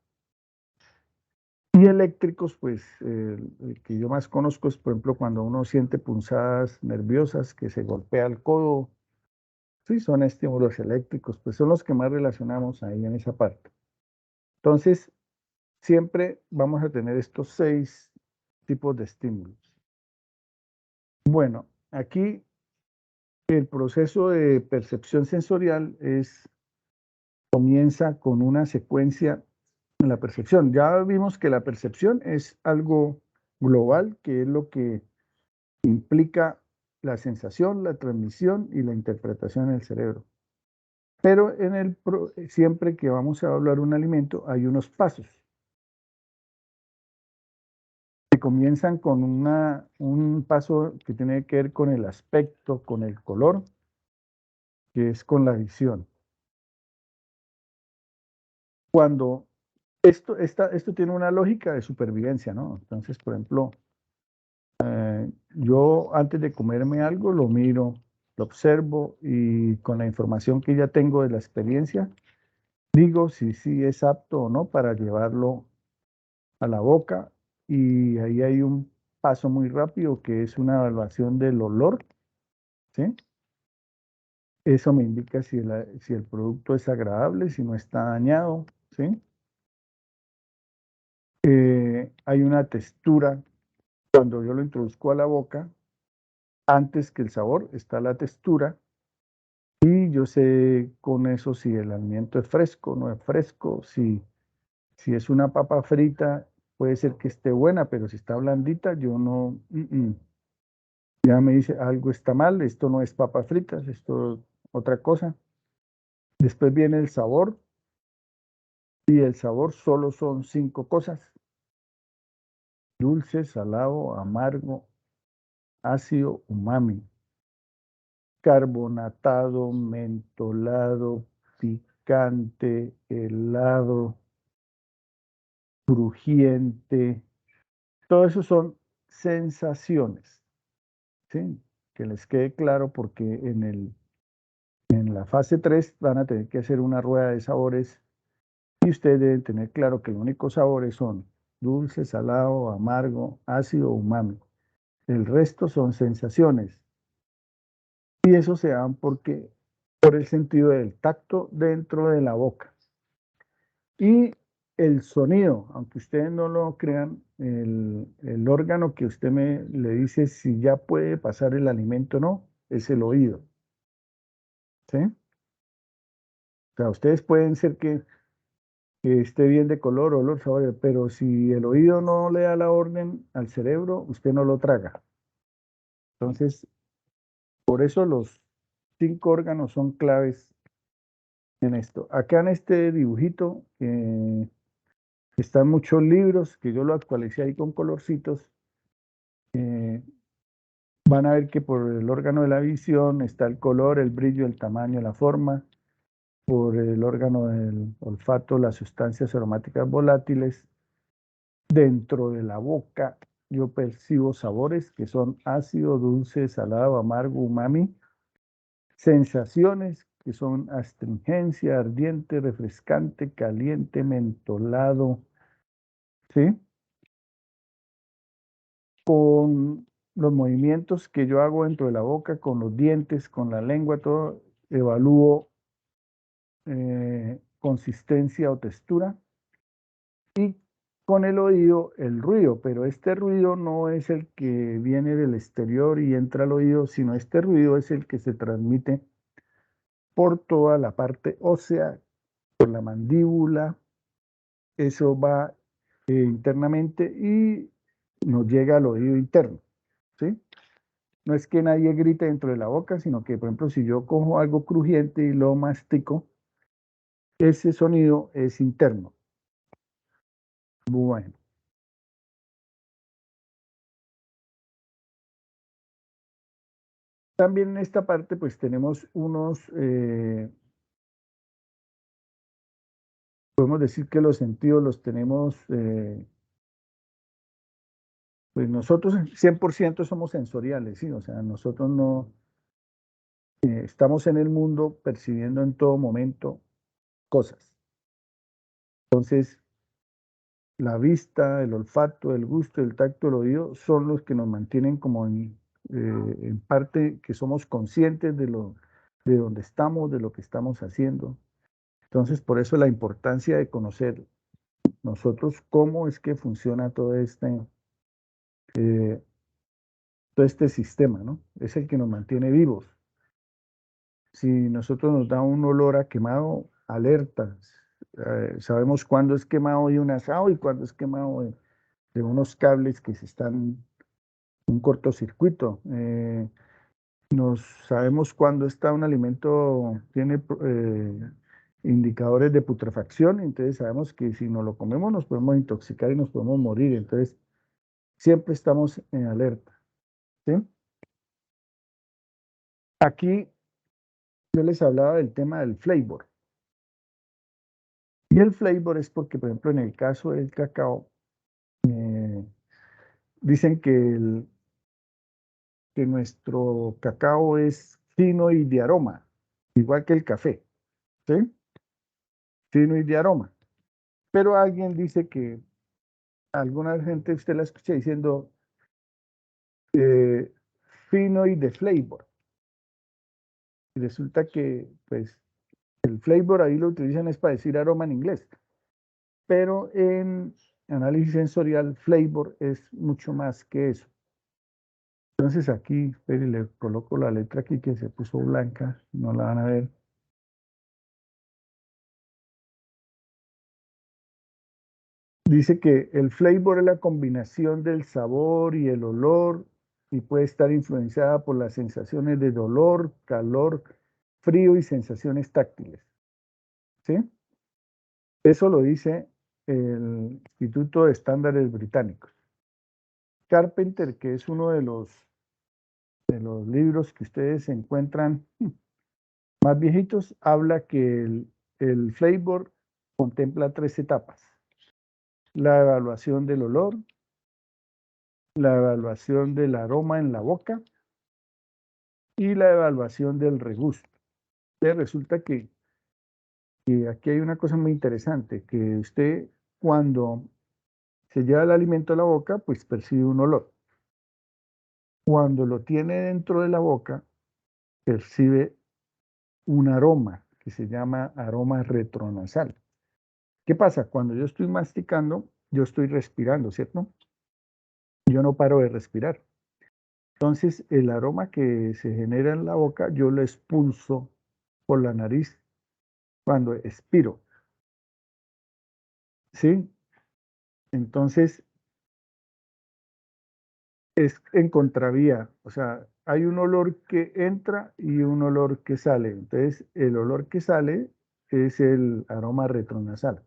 Y eléctricos, pues el que yo más conozco es, por ejemplo, cuando uno siente punzadas nerviosas, que se golpea el codo. Sí, son estímulos eléctricos, pues son los que más relacionamos ahí en esa parte. Entonces, siempre vamos a tener estos 6 tipos de estímulos. Bueno, aquí el proceso de percepción sensorial comienza con una secuencia en la percepción. Ya vimos que la percepción es algo global, que es lo que implica la sensación, la transmisión y la interpretación en el cerebro. Pero siempre que vamos a evaluar un alimento hay unos pasos que comienzan con un paso que tiene que ver con el aspecto, con el color, que es con la visión. Cuando esto tiene una lógica de supervivencia, ¿no? Entonces, por ejemplo, yo antes de comerme algo lo miro, lo observo y con la información que ya tengo de la experiencia, digo si sí es apto o no para llevarlo a la boca. Y ahí hay un paso muy rápido que es una evaluación del olor, ¿sí? Eso me indica si el producto es agradable, si no está dañado, ¿sí? Hay una textura. Cuando yo lo introduzco a la boca, antes que el sabor está la textura y yo sé con eso si el alimento es fresco, no es fresco, si es una papa frita, puede ser que esté buena, pero si está blandita, yo no, ya me dice algo está mal, esto no es papas fritas, esto es otra cosa. Después viene el sabor y el sabor solo son 5 cosas: dulce, salado, amargo, ácido, umami, carbonatado, mentolado, picante, helado, crujiente. Todo eso son sensaciones, ¿sí? Que les quede claro porque en la fase 3 van a tener que hacer una rueda de sabores y ustedes deben tener claro que los únicos sabores son dulce, salado, amargo, ácido, umami. El resto son sensaciones. Y eso se dan por el sentido del tacto dentro de la boca. Y el sonido, aunque ustedes no lo crean, el órgano que usted le dice si ya puede pasar el alimento o no, es el oído. ¿Sí? O sea, ustedes pueden ser que esté bien de color, olor, sabor, pero si el oído no le da la orden al cerebro, usted no lo traga. Entonces, por eso los 5 órganos son claves en esto. Acá en este dibujito están muchos libros que yo lo actualicé ahí con colorcitos. Van a ver que por el órgano de la visión está el color, el brillo, el tamaño, la forma. Por el órgano del olfato, las sustancias aromáticas volátiles. Dentro de la boca yo percibo sabores que son ácido, dulce, salado, amargo, umami. Sensaciones que son astringencia, ardiente, refrescante, caliente, mentolado, ¿sí? Con los movimientos que yo hago dentro de la boca, con los dientes, con la lengua, todo, evalúo consistencia o textura. Y con el oído, el ruido, pero este ruido no es el que viene del exterior y entra al oído, sino este ruido es el que se transmite por toda la parte ósea, por la mandíbula. Eso va internamente y nos llega al oído interno, ¿sí? No es que nadie grite dentro de la boca, sino que, por ejemplo, si yo cojo algo crujiente y lo mastico, ese sonido es interno. Bueno. También en esta parte, pues tenemos unos, podemos decir que los sentidos los tenemos, pues nosotros 100% somos sensoriales, ¿sí? O sea, nosotros no estamos en el mundo percibiendo en todo momento cosas. Entonces, la vista, el olfato, el gusto, el tacto, el oído son los que nos mantienen como en parte que somos conscientes de donde estamos, de lo que estamos haciendo. Entonces, por eso la importancia de conocer nosotros cómo es que funciona todo este sistema, ¿no? Es el que nos mantiene vivos. Si nosotros nos da un olor a quemado, alerta. Sabemos cuándo es quemado de un asado y cuándo es quemado de unos cables que se están un cortocircuito. Sabemos cuándo está un alimento, tiene indicadores de putrefacción, entonces sabemos que si no lo comemos nos podemos intoxicar y nos podemos morir. Entonces, siempre estamos en alerta, ¿sí? Aquí yo les hablaba del tema del flavor. Y el flavor es porque, por ejemplo, en el caso del cacao, dicen que que nuestro cacao es fino y de aroma, igual que el café, ¿sí? Fino y de aroma. Pero alguien dice que, alguna gente usted la escucha diciendo fino y de flavor. Y resulta que, pues, el flavor ahí lo utilizan es para decir aroma en inglés. Pero en análisis sensorial, flavor es mucho más que eso. Entonces aquí, espere, le coloco la letra aquí que se puso blanca, no la van a ver. Dice que el flavor es la combinación del sabor y el olor y puede estar influenciada por las sensaciones de dolor, calor, frío y sensaciones táctiles. ¿Sí? Eso lo dice el Instituto de Estándares Británicos. Carpenter, que es uno de los libros que ustedes encuentran más viejitos, habla que el flavor contempla 3 etapas. La evaluación del olor, la evaluación del aroma en la boca y la evaluación del regusto. Entonces resulta que aquí hay una cosa muy interesante, que usted cuando se lleva el alimento a la boca, pues percibe un olor. Cuando lo tiene dentro de la boca, percibe un aroma que se llama aroma retronasal. ¿Qué pasa? Cuando yo estoy masticando, yo estoy respirando, ¿cierto? Yo no paro de respirar. Entonces, el aroma que se genera en la boca, yo lo expulso por la nariz cuando expiro. ¿Sí? Entonces, es en contravía. O sea, hay un olor que entra y un olor que sale. Entonces, el olor que sale es el aroma retronasal.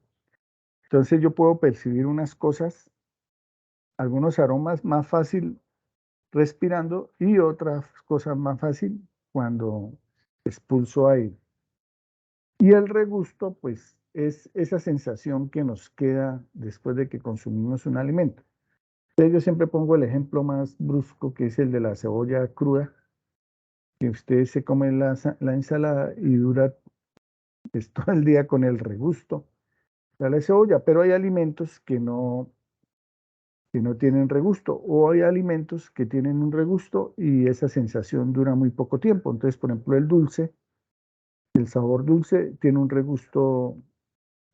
Entonces, yo puedo percibir unas cosas, algunos aromas más fácil respirando y otras cosas más fácil cuando expulso aire. Y el regusto, pues, es esa sensación que nos queda después de que consumimos un alimento. Entonces, yo siempre pongo el ejemplo más brusco, que es el de la cebolla cruda, que usted se come la ensalada y dura pues, todo el día con el regusto de la cebolla, pero hay alimentos que no tienen regusto, o hay alimentos que tienen un regusto y esa sensación dura muy poco tiempo. Entonces, por ejemplo, el dulce, el sabor dulce tiene un regusto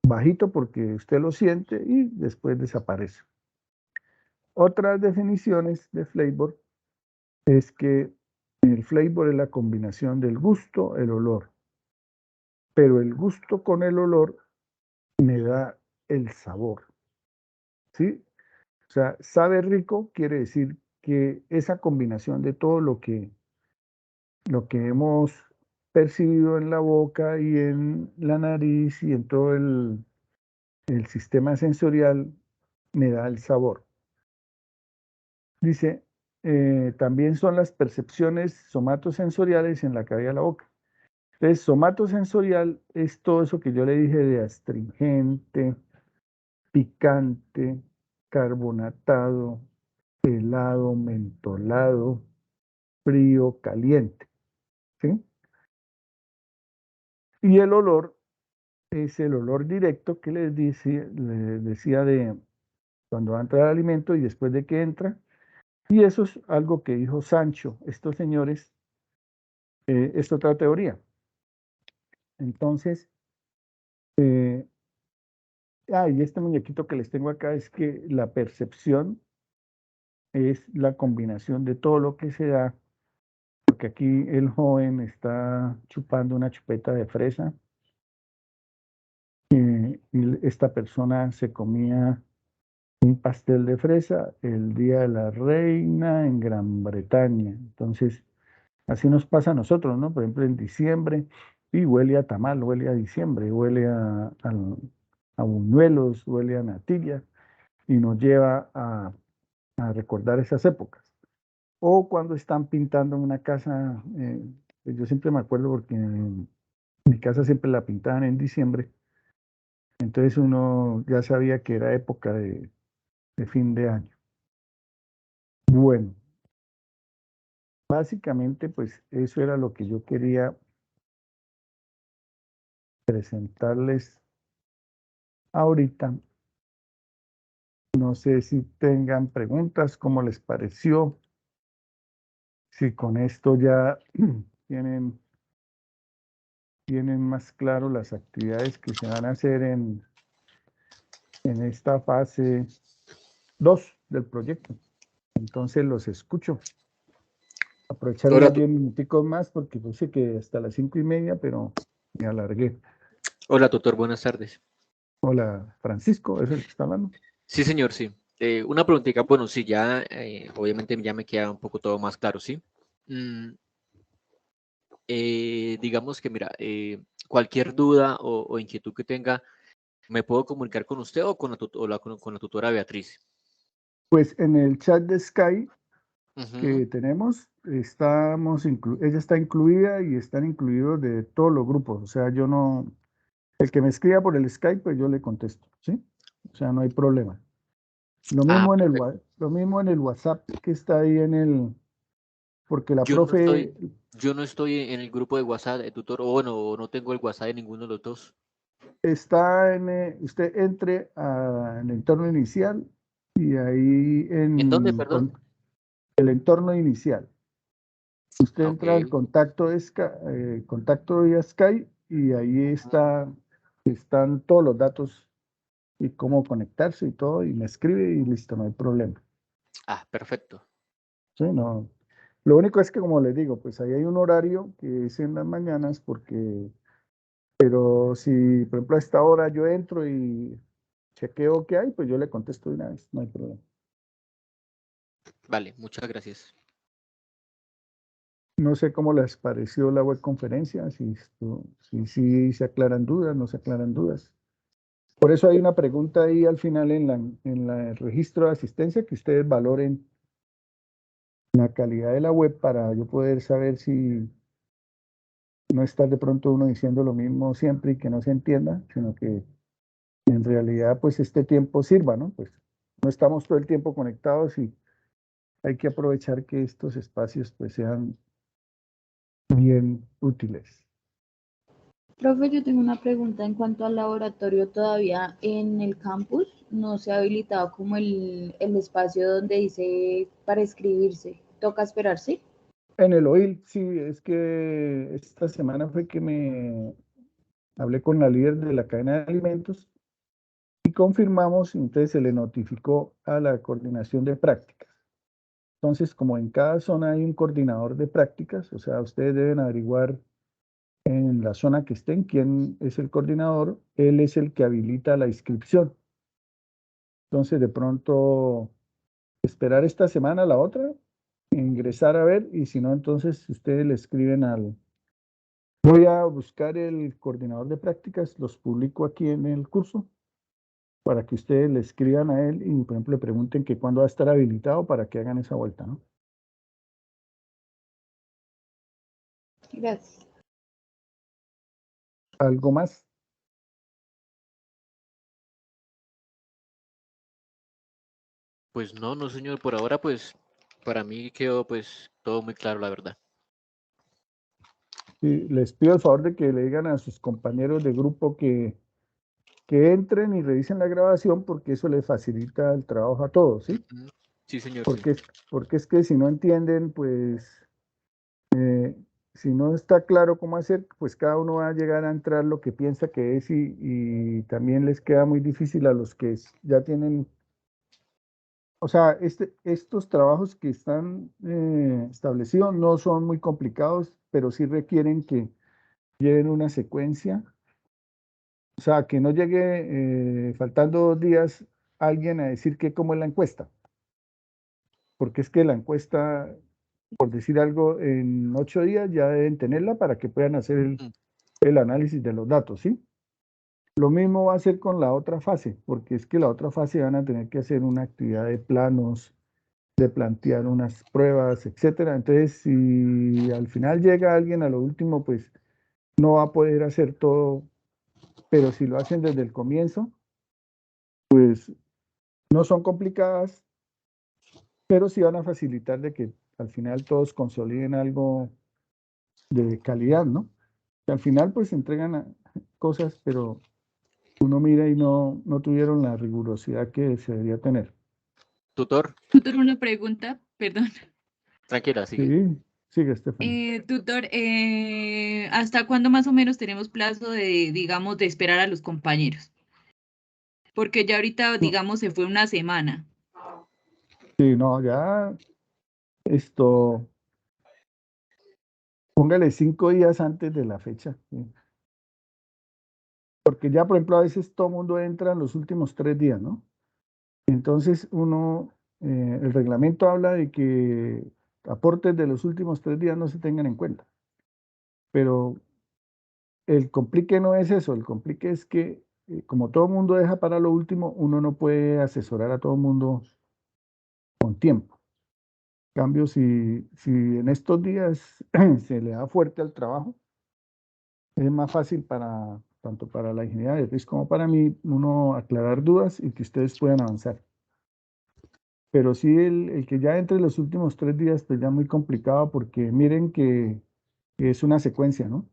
bajito porque usted lo siente y después desaparece. Otras definiciones de flavor es que el flavor es la combinación del gusto, el olor, pero el gusto con el olor me da el sabor, ¿sí? O sea, sabe rico quiere decir que esa combinación de todo lo que hemos percibido en la boca y en la nariz y en todo el sistema sensorial me da el sabor. Dice, también son las percepciones somatosensoriales en la cavidad de la boca. Entonces, somatosensorial es todo eso que yo le dije de astringente, picante, carbonatado, helado, mentolado, frío, caliente. ¿Sí? Y el olor es el olor directo que les decía de cuando va a entrar el alimento y después de que entra. Y eso es algo que dijo Sancho, estos señores, es otra teoría. Entonces, y este muñequito que les tengo acá es que la percepción es la combinación de todo lo que se da, porque aquí el joven está chupando una chupeta de fresa, y esta persona se comía un pastel de fresa el Día de la Reina en Gran Bretaña. Entonces, así nos pasa a nosotros, ¿no? Por ejemplo, en diciembre, y huele a tamal, huele a diciembre, huele a buñuelos, huele a natilla, y nos lleva a recordar esas épocas. O cuando están pintando una casa, pues yo siempre me acuerdo porque en mi casa siempre la pintaban en diciembre, entonces uno ya sabía que era época de fin de año. Bueno, básicamente, pues eso era lo que yo quería presentarles ahorita. No sé si tengan preguntas, cómo les pareció, si con esto ya tienen más claro las actividades que se van a hacer en esta fase 2 del proyecto. Entonces los escucho. Aprovechar Hola, unos 10 minuticos más porque puse que hasta las 5:30, pero me alargué. hola, tutor, buenas tardes. Hola, Francisco, ¿es el que está hablando? Sí, señor, sí. Una preguntita, bueno, sí, ya, obviamente ya me queda un poco todo más claro, ¿sí? Digamos que, mira, cualquier duda o inquietud que tenga, ¿me puedo comunicar con usted o con la tutora Beatriz? Pues en el chat de Sky Ujú. que tenemos, ella está incluida y están incluidos de todos los grupos. O sea, yo no, el que me escriba por el Skype, pues yo le contesto, ¿sí? O sea, no hay problema. Lo mismo lo mismo en el WhatsApp que está ahí porque la Yo no profe estoy en el grupo de WhatsApp, tutor, o bueno, no tengo el WhatsApp de ninguno de los dos. está usted entre en el entorno inicial y ahí ¿En dónde, perdón? con el entorno inicial. Usted Ok. entra al contacto contacto vía Skype y ahí están todos los datos y cómo conectarse y todo, y me escribe y listo, no hay problema. Ah, perfecto. Sí, no. Lo único es que, como les digo, pues ahí hay un horario que es en las mañanas, pero si, por ejemplo, a esta hora yo entro y chequeo qué hay, pues yo le contesto de una vez, no hay problema. Vale, muchas gracias. No sé cómo les pareció la web conferencia, si se aclaran dudas, no se aclaran dudas. Por eso hay una pregunta ahí al final en el registro de asistencia que ustedes valoren la calidad de la web para yo poder saber si no estar de pronto uno diciendo lo mismo siempre y que no se entienda, sino que en realidad pues este tiempo sirva, ¿no? Pues no estamos todo el tiempo conectados y hay que aprovechar que estos espacios pues sean bien útiles. Profe, yo tengo una pregunta en cuanto al laboratorio. Todavía en el campus no se ha habilitado como el espacio donde dice para inscribirse. ¿Toca esperar, sí? En el OIL, sí, es que esta semana fue que me hablé con la líder de la cadena de alimentos y confirmamos, entonces se le notificó a la coordinación de prácticas. Entonces, como en cada zona hay un coordinador de prácticas, o sea, ustedes deben averiguar en la zona que estén quién es el coordinador, él es el que habilita la inscripción. Entonces, de pronto, esperar esta semana, la otra, ingresar a ver, y si no, entonces ustedes le escriben Voy a buscar el coordinador de prácticas, los publico aquí en el curso, para que ustedes le escriban a él y, por ejemplo, le pregunten que cuándo va a estar habilitado para que hagan esa vuelta, ¿no? Gracias. ¿Algo más? Pues no, señor, por ahora, pues, para mí quedó, pues, todo muy claro, la verdad. Sí, les pido el favor de que le digan a sus compañeros de grupo que entren y revisen la grabación porque eso les facilita el trabajo a todos, ¿sí? Ujú. Sí, señor, sí. Porque es que si no entienden, pues, si no está claro cómo hacer, pues cada uno va a llegar a entrar lo que piensa que es y también les queda muy difícil a los que ya tienen, o sea, estos trabajos que están establecidos no son muy complicados, pero sí requieren que lleven una secuencia. O sea, que no llegue faltando 2 días alguien a decir que cómo es la encuesta, porque es que la encuesta, por decir algo, en 8 días ya deben tenerla para que puedan hacer Mm. el análisis de los datos, ¿sí? Lo mismo va a ser con la otra fase, porque es que la otra fase van a tener que hacer una actividad de planos, de plantear unas pruebas, etcétera. Entonces, si al final llega alguien a lo último, pues no va a poder hacer todo, pero si lo hacen desde el comienzo, pues no son complicadas, pero sí van a facilitar de que al final todos consoliden algo de calidad, ¿no? Que al final pues entregan cosas, pero uno mira y no tuvieron la rigurosidad que se debería tener. Tutor, Tutor, una pregunta, perdón. tranquila, sigue. Sí, sigue, Estefany. Tutor, ¿hasta cuándo más o menos tenemos plazo de, digamos, de esperar a los compañeros? Porque ya ahorita, digamos, se fue una semana. Sí, no, ya esto, póngale 5 días antes de la fecha. ¿Sí? Porque ya, por ejemplo, a veces todo el mundo entra en los últimos 3 días, ¿no? Entonces el reglamento habla de que aportes de los últimos 3 días no se tengan en cuenta. Pero el complique no es eso, el complique es que como todo el mundo deja para lo último, uno no puede asesorar a todo el mundo con tiempo. En cambio, si en estos días se le da fuerte al trabajo, es más fácil tanto para la ingeniería de riesgo como para mí, uno aclarar dudas y que ustedes puedan avanzar. Pero sí, el que ya entre los últimos 3 días, pues ya muy complicado porque miren que es una secuencia, ¿no?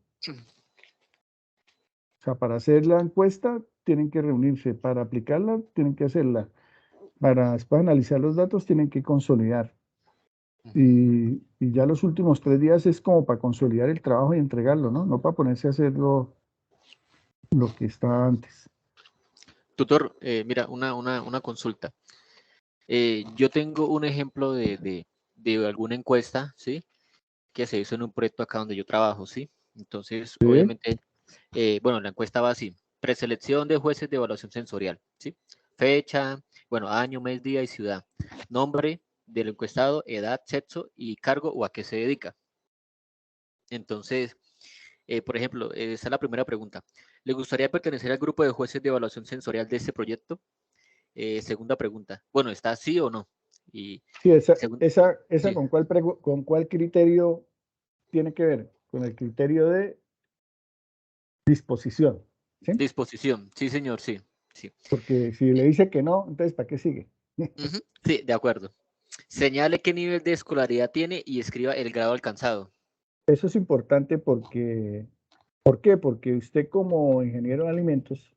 O sea, para hacer la encuesta tienen que reunirse, para aplicarla tienen que hacerla, para después analizar los datos tienen que consolidar. Y ya los últimos 3 días es como para consolidar el trabajo y entregarlo, ¿no? No para ponerse a hacer lo que estaba antes. Tutor, mira, una consulta. Yo tengo un ejemplo de alguna encuesta, ¿sí? Que se hizo en un proyecto acá donde yo trabajo, ¿sí? Entonces, ¿Sí? obviamente, bueno, la encuesta va así. Preselección de jueces de evaluación sensorial, ¿sí? Fecha, bueno, año, mes, día y ciudad. Nombre del encuestado, edad, sexo y cargo o a qué se dedica. Entonces, por ejemplo, esa es la primera pregunta. ¿Le gustaría pertenecer al grupo de jueces de evaluación sensorial de este proyecto? Segunda pregunta. Bueno, ¿está sí o no? Y Sí, esa sí. con cuál criterio tiene que ver? Con el criterio de disposición, ¿sí? Disposición, sí, señor, sí. Sí. Porque si le dice que no, entonces ¿para qué sigue? Sí, de acuerdo. Señale qué nivel de escolaridad tiene y escriba el grado alcanzado. Eso es importante porque, ¿por qué? Porque usted como ingeniero de alimentos,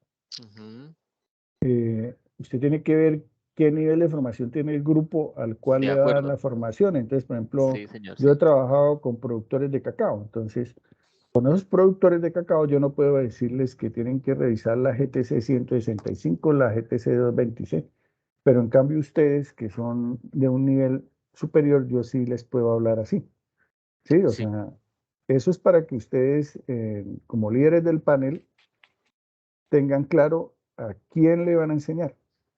usted tiene que ver qué nivel de formación tiene el grupo al cual De le va a dar acuerdo. la formación. Entonces, por ejemplo, Sí, señor, yo he sí. trabajado con productores de cacao. Entonces, con esos productores de cacao, yo no puedo decirles que tienen que revisar la GTC 165, la GTC 226, pero en cambio ustedes que son de un nivel superior, yo sí les puedo hablar así. Sí, o Sí, sea, eso es para que ustedes, como líderes del panel, tengan claro a quién le van a enseñar,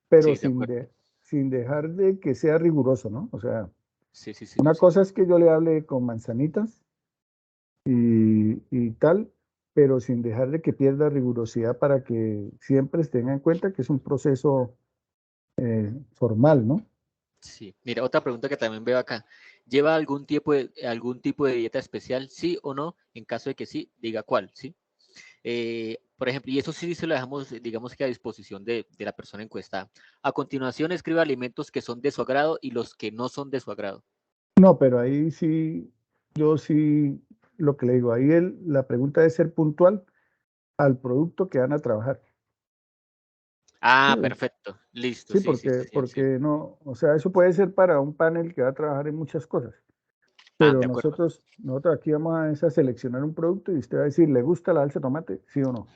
pero sí, de acuerdo. sin dejar de que sea riguroso, ¿no? O sea, Sí, sí, sí, una sí. cosa es que yo le hable con manzanitas y tal, pero sin dejar de que pierda rigurosidad para que siempre tengan en cuenta que es un proceso formal, ¿no? Sí. Mira, otra pregunta que también veo acá. ¿Lleva algún tipo de dieta especial, sí o no? En caso de que sí, diga cuál, ¿sí? Por ejemplo, y eso sí se lo dejamos, digamos que a disposición de la persona encuestada. A continuación, escribe alimentos que son de su agrado y los que no son de su agrado. No, pero ahí sí, yo sí, lo que le digo, ahí la pregunta es ser puntual al producto que van a trabajar. Ah, Sí, perfecto. Listo, sí, sí, sí, sí, sí, porque sí. no, o sea, eso puede ser para un panel que va a trabajar en muchas cosas, Ah, pero de acuerdo. nosotros aquí vamos a seleccionar un producto y usted va a decir, ¿le gusta la salsa de tomate? ¿Sí o no?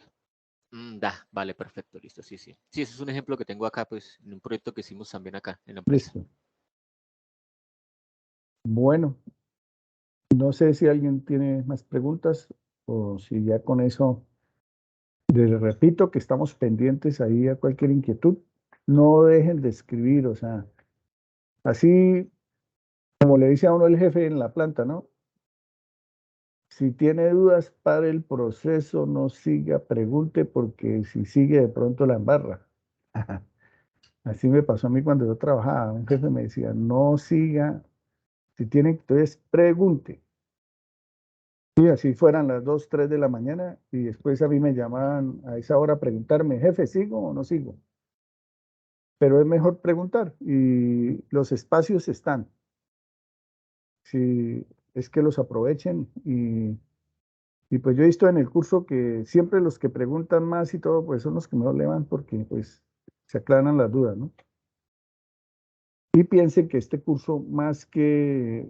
Vale, perfecto, listo, sí, sí. Sí, ese es un ejemplo que tengo acá, pues, en un proyecto que hicimos también acá, en la empresa. Listo. Bueno, no sé si alguien tiene más preguntas o si ya con eso, les repito que estamos pendientes ahí a cualquier inquietud. No dejen de escribir, o sea, así como le dice a uno el jefe en la planta, ¿no? Si tiene dudas para el proceso, no siga, pregunte, porque si sigue de pronto la embarra. Así me pasó a mí cuando yo trabajaba. Un jefe me decía, no siga, si tiene, entonces pregunte. Y así fueran las 2, 3 de la mañana y después a mí me llamaban a esa hora a preguntarme, jefe, ¿sigo o no sigo? Pero es mejor preguntar y los espacios están. si es que los aprovechen y pues yo he visto en el curso que siempre los que preguntan más y todo, pues son los que mejor le van porque pues se aclaran las dudas, ¿no? Y piensen que este curso, más que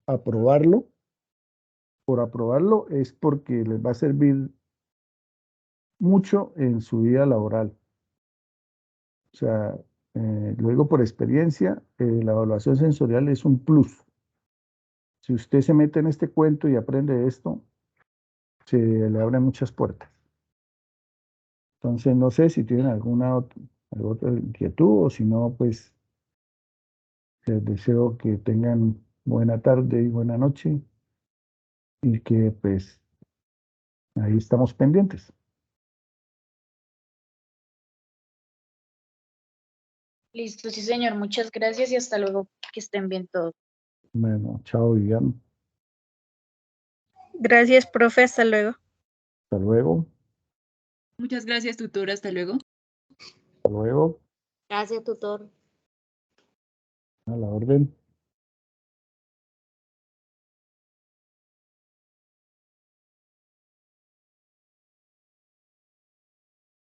aprobarlo, por aprobarlo, es porque les va a servir mucho en su vida laboral. O sea, lo digo por experiencia, la evaluación sensorial es un plus. Si usted se mete en este cuento y aprende esto, se le abren muchas puertas. Entonces, no sé si tienen alguna otra inquietud o si no, pues les deseo que tengan buena tarde y buena noche y que pues ahí estamos pendientes. Listo, sí, señor. Muchas gracias y hasta luego. Que estén bien todos. Bueno, chao, Vivian. Gracias, profe. Hasta luego. Hasta luego. Muchas gracias, tutor. Hasta luego. Hasta luego. Gracias, tutor. A la orden.